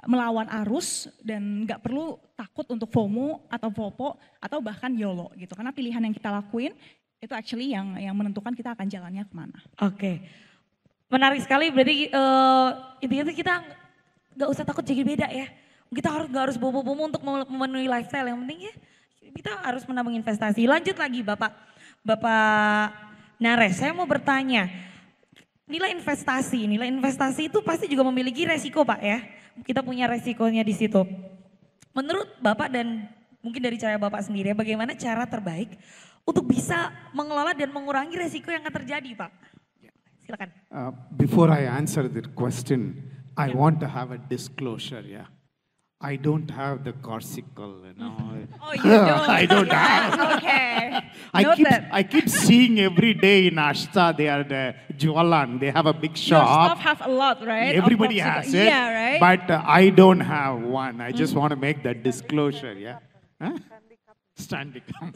Speaker 2: melawan arus, dan nggak perlu takut untuk FOMO atau FOPO atau bahkan YOLO gitu, karena pilihan yang kita lakuin itu actually yang menentukan kita akan jalannya kemana.
Speaker 1: Menarik sekali, berarti intinya kita nggak usah takut jadi beda ya, kita nggak harus bobo-bobo untuk memenuhi lifestyle, yang penting ya kita harus menabung investasi. Lanjut lagi Bapak Nares, saya mau bertanya, nilai investasi itu pasti juga memiliki resiko Pak ya. Kita punya resikonya di situ. Menurut Bapak dan mungkin dari cara Bapak sendiri, bagaimana cara terbaik untuk bisa mengelola dan mengurangi resiko yang akan terjadi Pak? Silakan.
Speaker 3: Before I answer that question, I want to have a disclosure, I don't have the Corkcicle,
Speaker 2: Oh, you don't?
Speaker 3: I don't have.
Speaker 2: Okay.
Speaker 3: I keep seeing every day in Ashta, they are the Jualan, they have a big shop.
Speaker 2: Your stuff have a lot, right?
Speaker 3: Everybody has it,
Speaker 2: right?
Speaker 3: but I don't have one. I just want to make that disclosure, Standicam.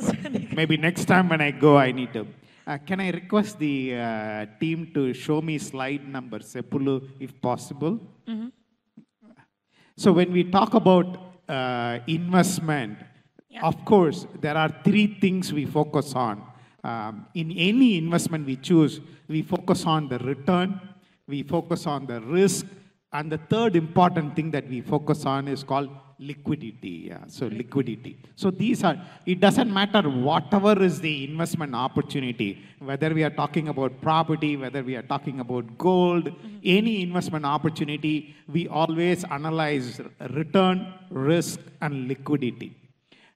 Speaker 3: Maybe next time when I go, I need to. Can I request the team to show me slide number, Sepulu, if possible? So when we talk about investment, of course, there are 3 things we focus on. In any investment we choose, we focus on the return, we focus on the risk, and the third important thing that we focus on is called liquidity. So liquidity. So these are, it doesn't matter whatever is the investment opportunity, whether we are talking about property, whether we are talking about gold, any investment opportunity, we always analyze return, risk, and liquidity.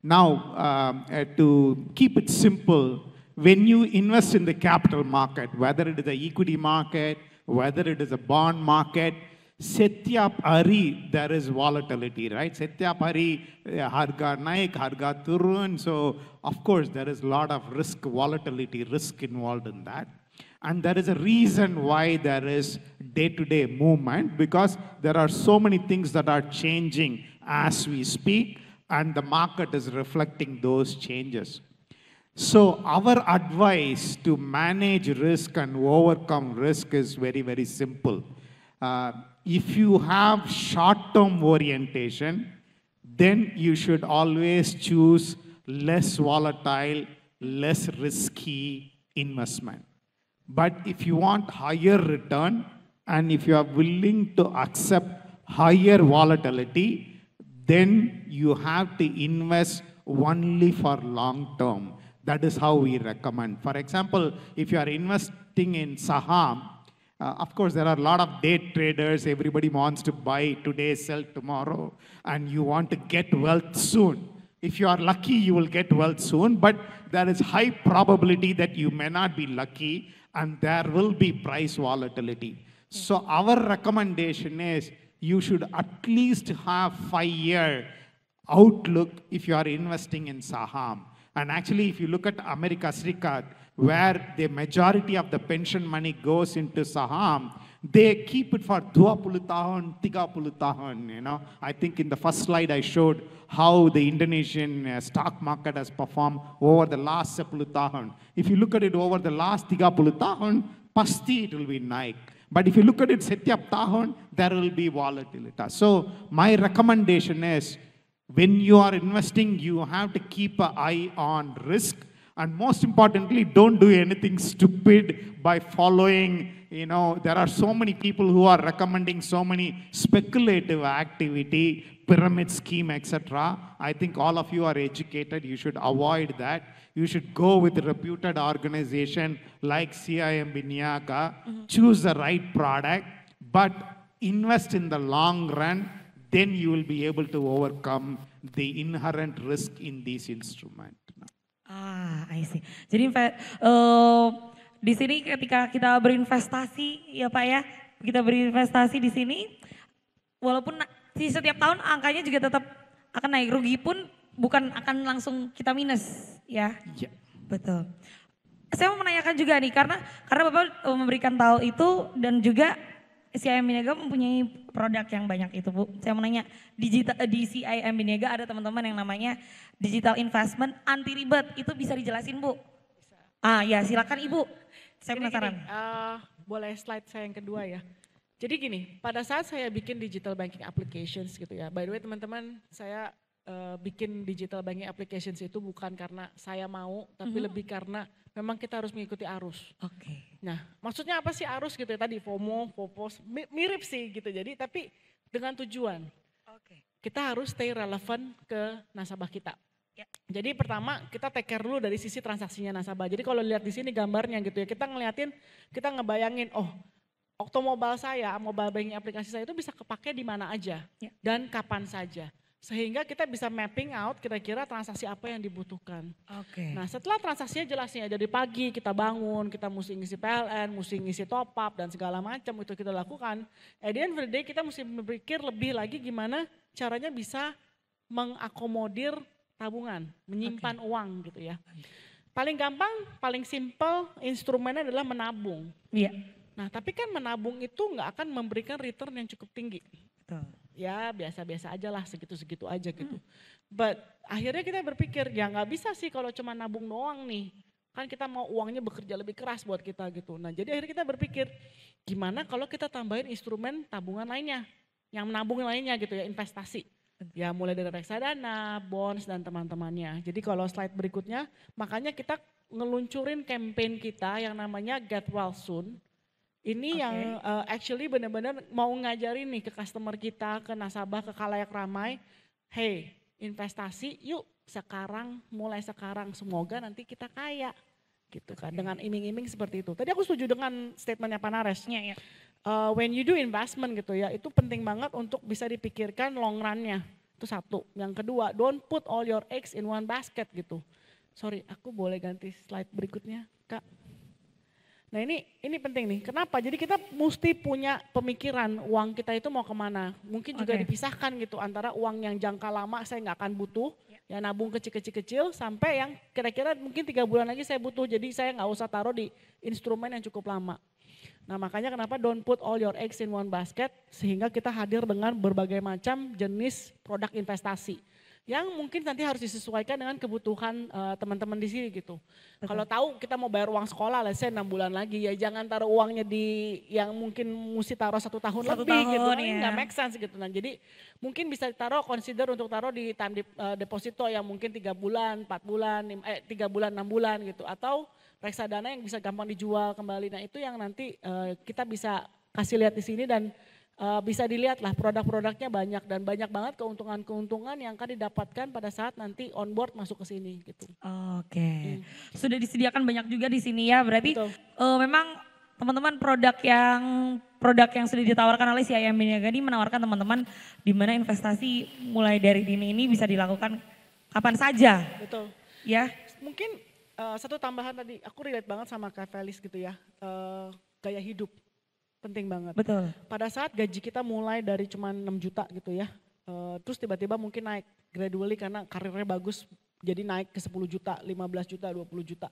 Speaker 3: Now, to keep it simple, when you invest in the capital market, whether it is the equity market, whether it is a bond market, Setyap Ari, there is volatility, right? Setyap Ari, Harga Naik, Harga Turun. So, of course, there is a lot of risk, volatility, risk involved in that. And there is a reason why there is day-to-day movement, because there are so many things that are changing as we speak, and the market is reflecting those changes. So, our advice to manage risk and overcome risk is very, very simple. If you have short-term orientation, then you should always choose less volatile, less risky investment. But if you want higher return, and if you are willing to accept higher volatility, then you have to invest only for long term. That is how we recommend. For example, if you are investing in Saham, Of course, there are a lot of day traders. Everybody wants to buy today, sell tomorrow, and you want to get wealth soon. If you are lucky, you will get wealth soon, but there is high probability that you may not be lucky, and there will be price volatility. So our recommendation is you should at least have 5-year outlook if you are investing in Saham. And actually, if you look at America, Srikat, where the majority of the pension money goes into Saham, they keep it for 20 tahun, 30 tahun, you know. I think in the first slide I showed how the Indonesian stock market has performed over the last 10 tahun. If you look at it over the last 30 tahun, pasti it will be naik. But if you look at it setiap tahun, there will be volatility. So my recommendation is, when you are investing, you have to keep an eye on risk. And most importantly, don't do anything stupid by following, you know, there are so many people who are recommending so many speculative activity, pyramid scheme, etc. I think all of you are educated. You should avoid that. You should go with a reputed organization like CIMB Niaga, choose the right product, but invest in the long run. Then you will be able to overcome the inherent risk in these instruments.
Speaker 1: I see. Jadi di sini ketika kita berinvestasi ya Pak ya, kita berinvestasi di sini, walaupun di setiap tahun angkanya juga tetap akan naik, rugi pun bukan akan langsung kita minus ya.
Speaker 3: Yeah.
Speaker 1: Betul. Saya mau menanyakan juga nih, karena Bapak memberikan tahu itu dan juga CIMB Niaga mempunyai produk yang banyak itu Bu. Saya mau nanya, di CIMB Niaga ada teman-teman yang namanya digital investment anti ribet, itu bisa dijelasin Bu? Bisa. Ya silakan Ibu, saya penasaran.
Speaker 4: Boleh slide saya yang kedua ya. Jadi gini, pada saat saya bikin digital banking applications gitu ya, by the way teman-teman, saya bikin digital banking applications itu bukan karena saya mau, tapi lebih karena memang kita harus mengikuti arus.
Speaker 1: Oke.
Speaker 4: Nah, maksudnya apa sih arus gitu ya? Tadi FOMO, FOPOS, mirip sih gitu. Jadi tapi dengan tujuan.
Speaker 1: Oke.
Speaker 4: Kita harus stay relevan ke nasabah kita.
Speaker 1: Ya.
Speaker 4: Jadi pertama kita take care dulu dari sisi transaksinya nasabah. Jadi kalau lihat di sini gambarnya gitu ya, kita ngeliatin, kita ngebayangin, oh Oktomobile saya, mobile banking aplikasi saya itu bisa kepake di mana aja dan kapan saja. Sehingga kita bisa mapping out kira-kira transaksi apa yang dibutuhkan.
Speaker 1: Oke.
Speaker 4: Nah setelah transaksinya jelasnya dari pagi kita bangun, kita mesti ngisi PLN, mesti ngisi top up dan segala macam itu kita lakukan. At the end of the day kita mesti berpikir lebih lagi gimana caranya bisa mengakomodir tabungan, menyimpan uang gitu ya. Paling gampang, paling simple instrumennya adalah menabung.
Speaker 1: Iya.
Speaker 4: Nah tapi kan menabung itu nggak akan memberikan return yang cukup tinggi.
Speaker 1: Betul.
Speaker 4: Ya biasa-biasa aja lah, segitu-segitu aja gitu. But akhirnya kita berpikir ya nggak bisa sih kalau cuma nabung doang nih. Kan kita mau uangnya bekerja lebih keras buat kita gitu. Nah jadi akhirnya kita berpikir gimana kalau kita tambahin instrumen tabungan lainnya. Yang menabung lainnya gitu ya, investasi. Ya mulai dari reksadana, bonds dan teman-temannya. Jadi kalau slide berikutnya, makanya kita ngeluncurin campaign kita yang namanya Get Well Soon. Ini yang actually benar-benar mau ngajarin nih ke customer kita, ke nasabah, ke khalayak ramai. Hey investasi yuk sekarang, mulai sekarang semoga nanti kita kaya. Gitu kan, dengan iming-iming seperti itu. Tadi aku setuju dengan statementnya Pak Nares.
Speaker 1: Ya.
Speaker 4: When you do investment gitu ya, itu penting banget untuk bisa dipikirkan long run-nya. Itu satu. Yang kedua, don't put all your eggs in one basket gitu. Sorry, aku boleh ganti slide berikutnya, Kak? Nah ini penting nih, kenapa? Jadi kita mesti punya pemikiran uang kita itu mau kemana. Mungkin juga dipisahkan gitu antara uang yang jangka lama saya nggak akan butuh, ya nabung kecil-kecil sampai yang kira-kira mungkin 3 bulan lagi saya butuh. Jadi saya nggak usah taruh di instrumen yang cukup lama. Nah makanya kenapa don't put all your eggs in one basket, sehingga kita hadir dengan berbagai macam jenis produk investasi. Yang mungkin nanti harus disesuaikan dengan kebutuhan teman-teman di sini gitu. Kalau tahu kita mau bayar uang sekolah, let's say 6 bulan lagi, ya jangan taruh uangnya di yang mungkin mesti taruh 1 tahun lebih gitu.
Speaker 1: Ya.
Speaker 4: Nggak make sense gitu. Nah jadi mungkin bisa taruh, consider untuk taruh di time deposito yang mungkin 3 bulan, 4 bulan, 3 bulan, 6 bulan gitu. Atau reksadana yang bisa gampang dijual kembali. Nah itu yang nanti kita bisa kasih lihat di sini dan bisa dilihat lah produk-produknya banyak dan banyak banget keuntungan-keuntungan yang akan didapatkan pada saat nanti onboard masuk ke sini gitu.
Speaker 1: Sudah disediakan banyak juga di sini ya, berarti memang teman-teman produk yang sudah ditawarkan oleh si IM Niaga ini menawarkan teman-teman di mana investasi mulai dari dini ini bisa dilakukan kapan saja.
Speaker 4: Betul.
Speaker 1: Ya.
Speaker 4: Mungkin satu tambahan tadi, aku relate banget sama Kak Felis gitu ya, gaya hidup penting banget.
Speaker 1: Betul.
Speaker 4: Pada saat gaji kita mulai dari cuma 6 juta gitu ya, terus tiba-tiba mungkin naik gradually karena karirnya bagus, jadi naik ke 10 juta, 15 juta, 20 juta.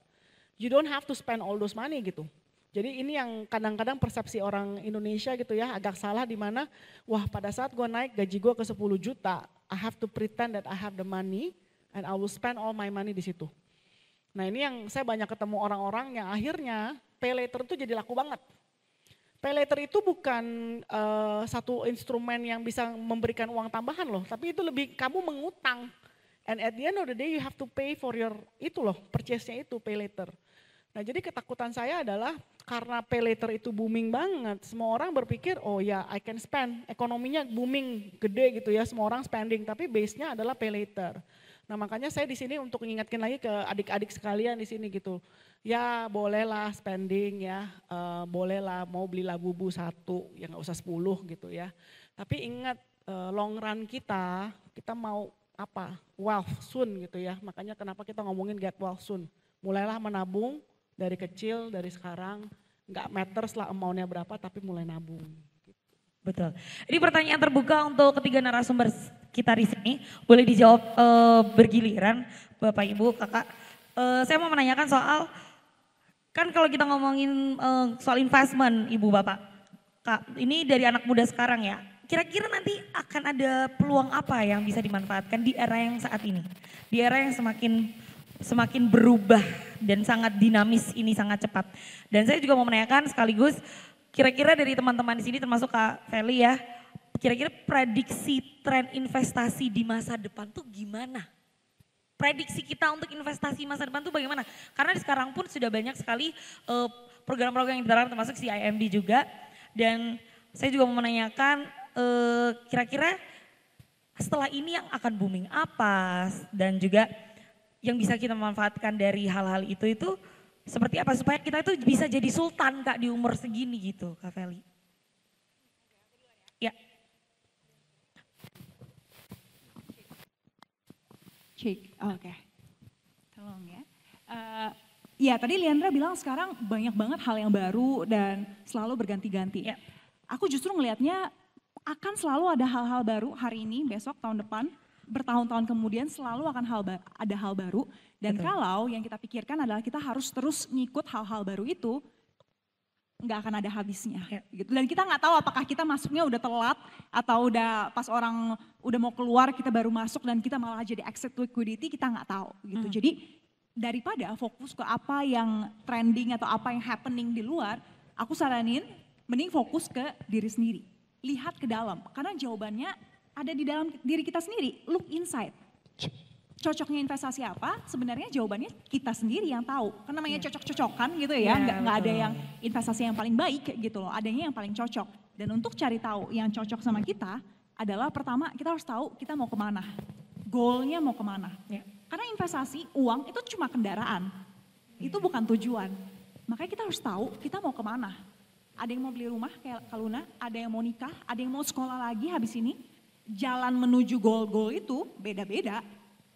Speaker 4: You don't have to spend all those money gitu. Jadi ini yang kadang-kadang persepsi orang Indonesia gitu ya agak salah di mana, wah pada saat gue naik gaji gue ke 10 juta, I have to pretend that I have the money and I will spend all my money di situ. Nah ini yang saya banyak ketemu orang-orang yang akhirnya pay later itu jadi laku banget. Pay later itu bukan satu instrumen yang bisa memberikan uang tambahan loh, tapi itu lebih kamu mengutang. And at the end of the day you have to pay for your itu loh, purchase-nya itu pay later. Nah jadi ketakutan saya adalah karena pay later itu booming banget, semua orang berpikir oh ya I can spend, ekonominya booming gede gitu ya, semua orang spending, tapi base-nya adalah pay later. Nah makanya saya di sini untuk mengingatkan lagi ke adik-adik sekalian di sini gitu. Ya bolehlah spending ya, bolehlah mau beli labubu 1, ya nggak usah 10 gitu ya. Tapi ingat long run kita mau apa? Wealth soon gitu ya. Makanya kenapa kita ngomongin get wealth soon. Mulailah menabung dari kecil, dari sekarang. Nggak matters lah amount-nya berapa tapi mulai nabung.
Speaker 1: Betul. Ini pertanyaan terbuka untuk ketiga narasumber kita di sini. Boleh dijawab bergiliran, Bapak Ibu, Kakak. Saya mau menanyakan soal, kan kalau kita ngomongin soal investment, Ibu Bapak, Kak, ini dari anak muda sekarang ya. Kira-kira nanti akan ada peluang apa yang bisa dimanfaatkan di era yang saat ini? Di era yang semakin berubah dan sangat dinamis ini, sangat cepat. Dan saya juga mau menanyakan sekaligus, kira-kira dari teman-teman di sini termasuk Kak Feli ya, kira-kira prediksi tren investasi di masa depan tuh gimana? Prediksi kita untuk investasi masa depan tuh bagaimana? Karena sekarang pun sudah banyak sekali program-program yang ditawarkan termasuk si IMD juga. Dan saya juga mau menanyakan kira-kira setelah ini yang akan booming apa? Dan juga yang bisa kita manfaatkan dari hal-hal itu seperti apa supaya kita itu bisa jadi sultan Kak di umur segini gitu Kak Feli. Ya.
Speaker 2: Cek, oke. Tolong ya. Ya tadi Leandra bilang sekarang banyak banget hal yang baru dan selalu berganti-ganti.
Speaker 1: Ya.
Speaker 2: Aku justru ngelihatnya akan selalu ada hal-hal baru hari ini, besok, tahun depan. Bertahun-tahun kemudian selalu akan ada hal baru. Dan
Speaker 1: Betul.
Speaker 2: kalau yang kita pikirkan adalah kita harus terus ngikut hal-hal baru itu, nggak akan ada habisnya.
Speaker 1: Ya.
Speaker 2: Gitu. Dan kita nggak tahu apakah kita masuknya udah telat atau udah pas orang udah mau keluar kita baru masuk dan kita malah jadi exit liquidity, kita nggak tahu. Gitu. Jadi daripada fokus ke apa yang trending atau apa yang happening di luar, aku saranin mending fokus ke diri sendiri. Lihat ke dalam, karena jawabannya ada di dalam diri kita sendiri, look inside. Cocoknya investasi apa? Sebenarnya jawabannya kita sendiri yang tahu. Karena namanya cocok-cocokan gitu ya, nggak ada yang investasi yang paling baik gitu loh, adanya yang paling cocok. Dan untuk cari tahu yang cocok sama kita adalah pertama kita harus tahu kita mau kemana, goalnya mau kemana.
Speaker 1: Ya.
Speaker 2: Karena investasi, uang itu cuma kendaraan, itu bukan tujuan. Makanya kita harus tahu kita mau kemana. Ada yang mau beli rumah kayak Kaluna, ada yang mau nikah, ada yang mau sekolah lagi habis ini. Jalan menuju goal-goal itu beda-beda.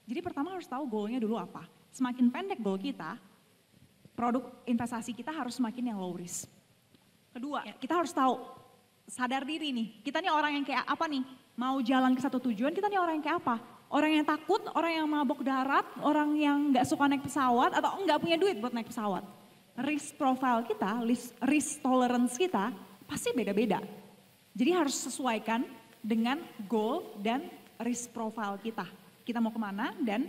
Speaker 2: Jadi pertama harus tahu goalnya dulu apa. Semakin pendek goal kita, produk investasi kita harus semakin yang low risk. Kedua, kita harus tahu, sadar diri nih, kita nih orang yang kayak apa nih? Mau jalan ke satu tujuan, kita nih orang yang kayak apa? Orang yang takut, orang yang mabok darat, orang yang gak suka naik pesawat, atau nggak punya duit buat naik pesawat. Risk profile kita, risk tolerance kita pasti beda-beda. Jadi harus sesuaikan dengan goal dan risk profile kita. Kita mau kemana dan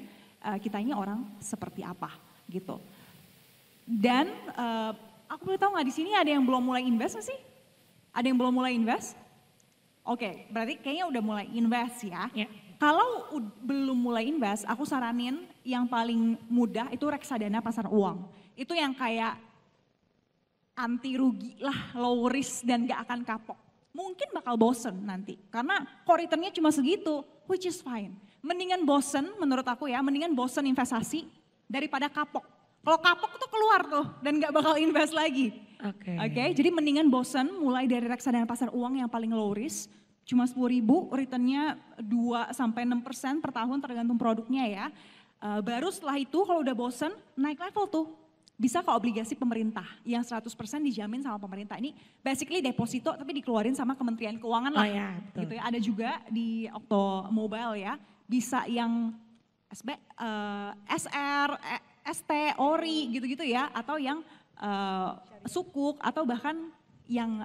Speaker 2: kita ini orang seperti apa gitu. Dan aku boleh tahu nggak di sini ada yang belum mulai invest nggak sih? Ada yang belum mulai invest? Oke, berarti kayaknya udah mulai invest ya.
Speaker 1: Ya.
Speaker 2: Kalau belum mulai invest, aku saranin yang paling mudah itu reksadana pasar uang. Itu yang kayak anti rugi lah, low risk dan gak akan kapok. Mungkin bakal bosen nanti, karena kok returnnya cuma segitu, which is fine. Mendingan bosen, menurut aku ya, mendingan bosen investasi daripada kapok. Kalau kapok tuh keluar tuh dan gak bakal invest lagi.
Speaker 1: Oke.
Speaker 2: Oke, jadi mendingan bosen mulai dari reksadana pasar uang yang paling low risk, cuma 10.000, returnnya 2-6% per tahun tergantung produknya ya. Baru setelah itu kalau udah bosen, naik level tuh. Bisa ke obligasi pemerintah yang 100% dijamin sama pemerintah. Ini basically deposito tapi dikeluarin sama Kementerian Keuangan lah.
Speaker 1: Oh ya, betul.
Speaker 2: Gitu ya. Ada juga di Okto Mobile ya, bisa yang SR, ST, ORI gitu-gitu ya. Atau yang sukuk atau bahkan yang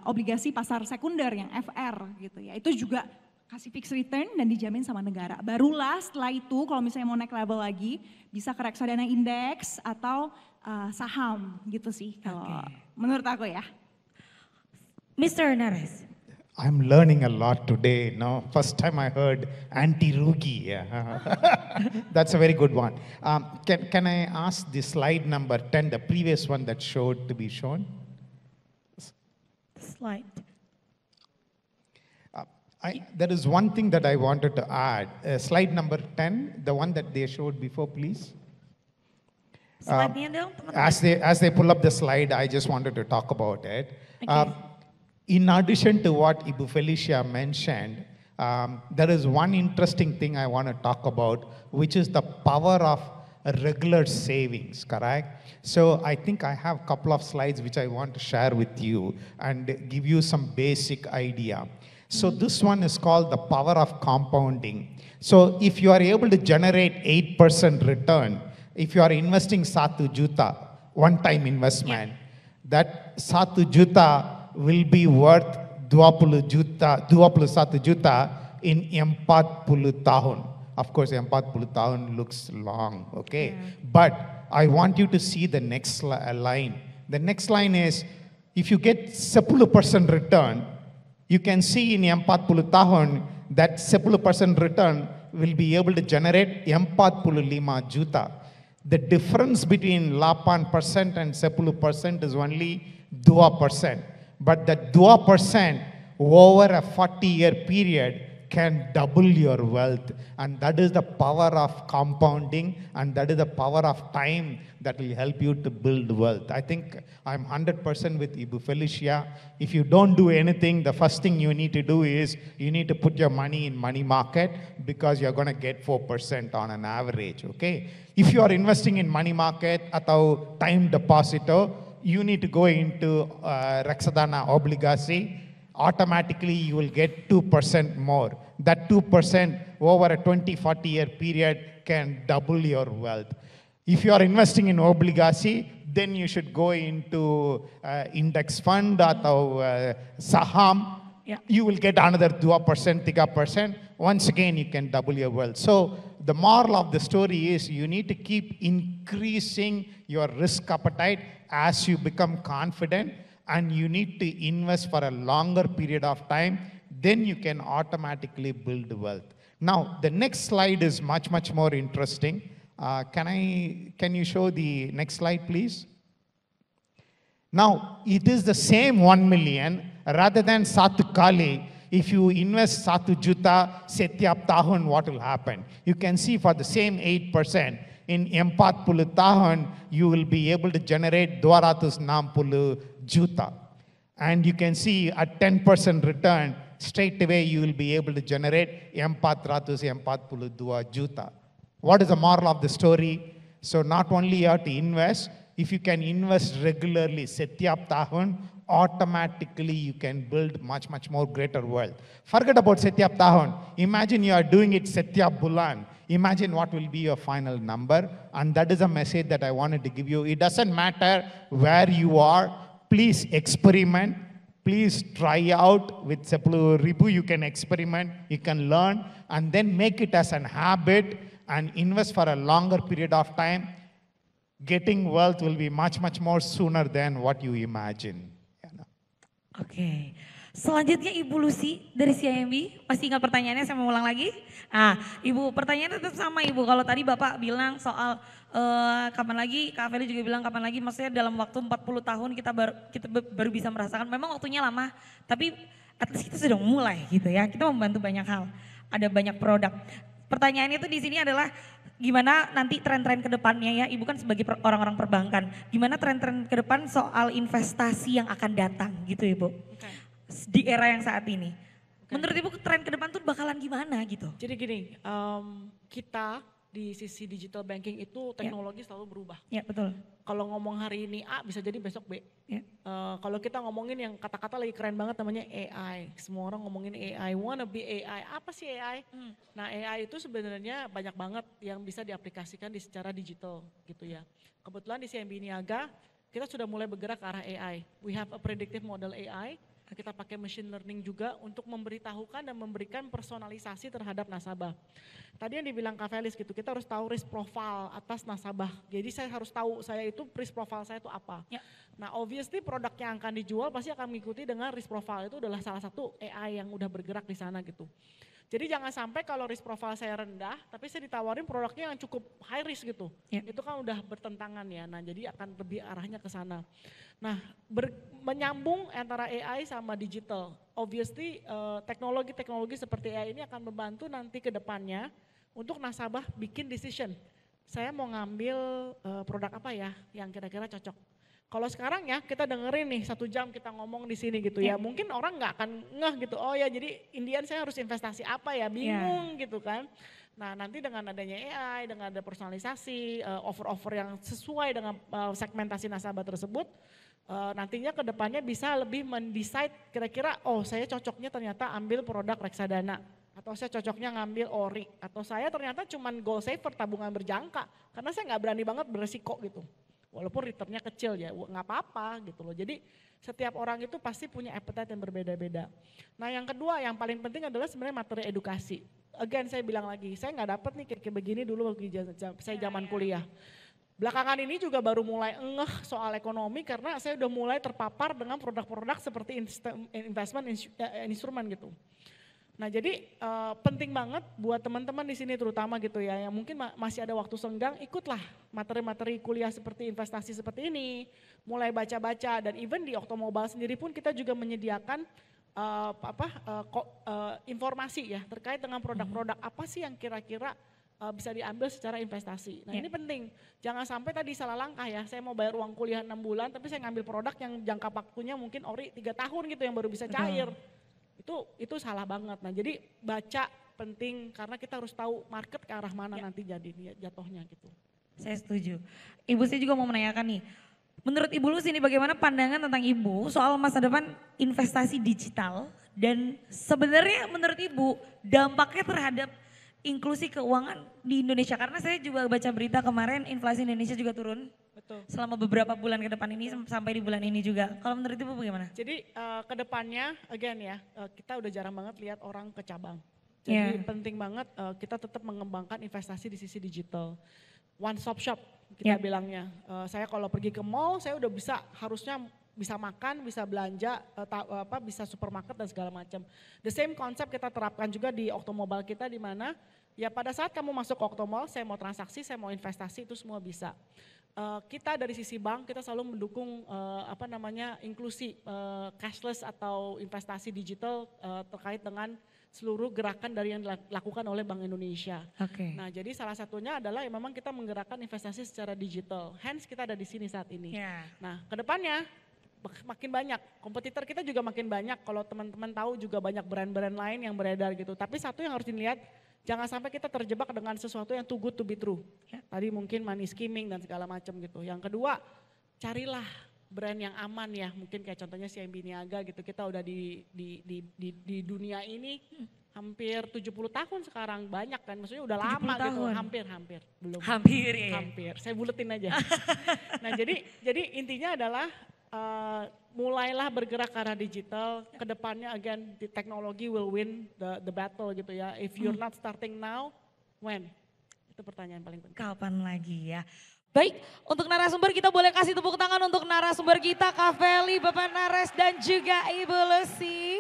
Speaker 2: obligasi pasar sekunder yang FR gitu ya. Itu juga kasih fixed return dan dijamin sama negara. Barulah setelah itu kalau misalnya mau naik level lagi bisa ke reksadana indeks atau saham gitu sih kalau menurut aku ya.
Speaker 1: Mr. Nares.
Speaker 3: I'm learning a lot today. No, first time I heard anti-rugi. Yeah. That's a very good one. Can I ask the slide number 10, the previous one that showed to be shown?
Speaker 1: Slide.
Speaker 3: There is one thing that I wanted to add. Slide number 10, the one that they showed before, please.
Speaker 1: Slide-nya dong teman-teman.
Speaker 3: As they pull up the slide, I just wanted to talk about it.
Speaker 1: Okay.
Speaker 3: In addition to what Ibu Felicia mentioned, there is one interesting thing I want to talk about, which is the power of regular savings, correct? So I think I have a couple of slides which I want to share with you and give you some basic idea. So this one is called the power of compounding. So if you are able to generate 8% return, if you are investing 1 juta, one-time investment, that 1 juta will be worth 21 juta in 40 tahun. Of course, 40 tahun looks long, okay? Yeah. But I want you to see the next line. The next line is, if you get 10% return, you can see in 40 tahun that 10% return will be able to generate 45 juta. The difference between 8% and 10% is only 2%. But that 2% over a 40-year period can double your wealth. And that is the power of compounding, and that is the power of time that will help you to build wealth. I think I'm 100% with Ibu Felicia. If you don't do anything, the first thing you need to do is you need to put your money in money market because you're going to get 4% on an average, okay? If you are investing in money market atau time deposito, you need to go into reksadana obligasi. Automatically you will get 2% more. That 2% over a 20-40 year period can double your wealth. If you are investing in obligasi, then you should go into index fund atau saham. Yeah. You will get another 2%, 3%. Once again, you can double your wealth. So the moral of the story is you need to keep increasing your risk appetite as you become confident, and you need to invest for a longer period of time. Then you can automatically build wealth. Now, the next slide is much, much more interesting. Can you show the next slide, please? Now, it is the same 1 million rather than Satu Kali. If you invest 1 juta setiap tahun, what will happen? You can see for the same 8%, in 40 tahun, you will be able to generate 260 juta. And you can see at 10% return, straight away you will be able to generate 442 juta. What is the moral of the story? So not only you have to invest, if you can invest regularly, setiap tahun, automatically you can build much, much more greater wealth. Forget about setiap tahun. Imagine you are doing it setiap bulan. Imagine what will be your final number. And that is a message that I wanted to give you. It doesn't matter where you are. Please experiment. Please try out with 10,000. You can experiment, you can learn, and then make it as an habit and invest for a longer period of time. Getting wealth will be much, much more sooner than what you imagine.
Speaker 1: Oke. Selanjutnya Ibu Lucy dari CIMB, masih ingat pertanyaannya, saya mau ulang lagi. Nah, Ibu, pertanyaannya tetap sama Ibu. Kalau tadi Bapak bilang soal kapan lagi, Kak Feli juga bilang kapan lagi, maksudnya dalam waktu 40 tahun kita baru bisa merasakan, memang waktunya lama, tapi at least kita sudah mulai gitu ya, kita membantu banyak hal, ada banyak produk. Pertanyaannya itu di sini adalah gimana nanti tren-tren ke depannya ya, Ibu kan sebagai orang-orang perbankan, gimana tren-tren ke depan soal investasi yang akan datang gitu Ibu, di era yang saat ini. Menurut Ibu tren ke depan tuh bakalan gimana gitu?
Speaker 4: Jadi gini, kita di sisi digital banking itu teknologi selalu berubah.
Speaker 1: Ya betul.
Speaker 4: Kalau ngomong hari ini A bisa jadi besok B.
Speaker 1: Ya.
Speaker 4: Kalau kita ngomongin yang kata-kata lagi keren banget namanya AI. Semua orang ngomongin AI, wanna be AI. Apa sih AI? Nah AI itu sebenarnya banyak banget yang bisa diaplikasikan di secara digital gitu ya. Kebetulan di CIMB Niaga kita sudah mulai bergerak ke arah AI. We have a predictive model AI. Kita pakai machine learning juga untuk memberitahukan dan memberikan personalisasi terhadap nasabah. Tadi yang dibilang Kak Felis gitu, kita harus tahu risk profile atas nasabah. Jadi saya harus tahu saya itu risk profile saya itu apa. Ya. Nah obviously produk yang akan dijual pasti akan mengikuti dengan risk profile, itu adalah salah satu AI yang udah bergerak di sana gitu. Jadi jangan sampai kalau risk profile saya rendah, tapi saya ditawarin produknya yang cukup high risk gitu. Ya. Itu kan udah bertentangan ya, nah jadi akan lebih arahnya ke sana. Nah menyambung antara AI sama digital, obviously teknologi-teknologi seperti AI ini akan membantu nanti ke depannya untuk nasabah bikin decision. Saya mau ngambil produk apa ya yang kira-kira cocok. Kalau sekarang ya kita dengerin nih 1 jam kita ngomong di sini gitu ya, mungkin orang nggak akan ngeh gitu, oh ya jadi Indian saya harus investasi apa ya, bingung gitu kan. Nah nanti dengan adanya AI, dengan ada personalisasi, offer-offer yang sesuai dengan segmentasi nasabah tersebut, nantinya ke depannya bisa lebih mendesain kira-kira, oh saya cocoknya ternyata ambil produk reksadana, atau saya cocoknya ngambil ori, atau saya ternyata cuman goal saver tabungan berjangka, karena saya nggak berani banget beresiko gitu. Walaupun returnnya kecil ya, nggak apa-apa gitu loh. Jadi setiap orang itu pasti punya appetite yang berbeda-beda. Nah yang kedua yang paling penting adalah sebenarnya materi edukasi. Again saya bilang lagi, saya nggak dapet nih kayak begini dulu waktu saya zaman kuliah. Belakangan ini juga baru mulai ngeh soal ekonomi karena saya udah mulai terpapar dengan produk-produk seperti investment instrumen gitu. Nah jadi penting banget buat teman-teman di sini terutama gitu ya, yang mungkin masih ada waktu senggang, ikutlah materi-materi kuliah seperti investasi seperti ini, mulai baca-baca, dan even di Oktomobile sendiri pun kita juga menyediakan informasi ya terkait dengan produk-produk apa sih yang kira-kira bisa diambil secara investasi. Nah ini penting, jangan sampai tadi salah langkah ya, saya mau bayar uang kuliah 6 bulan tapi saya ngambil produk yang jangka waktunya mungkin ori 3 tahun gitu yang baru bisa cair. Itu salah banget. Nah jadi baca penting karena kita harus tahu market ke arah mana nanti jadi jatuhnya gitu.
Speaker 1: Saya setuju. Ibu saya juga mau menanyakan nih, menurut Ibu Lus ini bagaimana pandangan tentang Ibu soal masa depan investasi digital dan sebenarnya menurut Ibu dampaknya terhadap inklusi keuangan di Indonesia, karena saya juga baca berita kemarin inflasi Indonesia juga turun. Betul. Selama beberapa bulan ke depan ini sampai di bulan ini juga. Kalau menurut Ibu bagaimana?
Speaker 4: Jadi ke depannya again ya, kita udah jarang banget lihat orang ke cabang. Jadi penting banget kita tetap mengembangkan investasi di sisi digital. One stop shop kita bilangnya. Saya kalau pergi ke mall saya udah harusnya bisa makan, bisa belanja, bisa supermarket dan segala macam. The same konsep kita terapkan juga di Oktomobile kita di mana ya pada saat kamu masuk ke Oktomall, saya mau transaksi, saya mau investasi itu semua bisa. Kita dari sisi bank kita selalu mendukung inklusi cashless atau investasi digital terkait dengan seluruh gerakan dari yang dilakukan oleh Bank Indonesia.
Speaker 1: Okay.
Speaker 4: Nah jadi salah satunya adalah memang kita menggerakkan investasi secara digital. Hence kita ada di sini saat ini. Yeah. Nah kedepannya makin banyak, kompetitor kita juga makin banyak. Kalau teman-teman tahu juga banyak brand-brand lain yang beredar gitu. Tapi satu yang harus dilihat, jangan sampai kita terjebak dengan sesuatu yang too good to be true. Tadi mungkin money skimming dan segala macam gitu. Yang kedua, carilah brand yang aman ya. Mungkin kayak contohnya CIMB Niaga gitu. Kita udah di dunia ini hampir 70 tahun sekarang, banyak kan. Maksudnya udah lama gitu. Hampir. Belum.
Speaker 1: Hampir ya.
Speaker 4: Hampir. Saya buletin aja. Nah jadi intinya adalah mulailah bergerak ke arah digital, kedepannya again the technology will win the battle gitu ya. If you're not starting now, when? Itu pertanyaan paling penting.
Speaker 1: Kapan lagi ya? Baik, untuk narasumber kita boleh kasih tepuk tangan untuk narasumber kita, Kak Feli, Bapak Nares dan juga Ibu Lucy.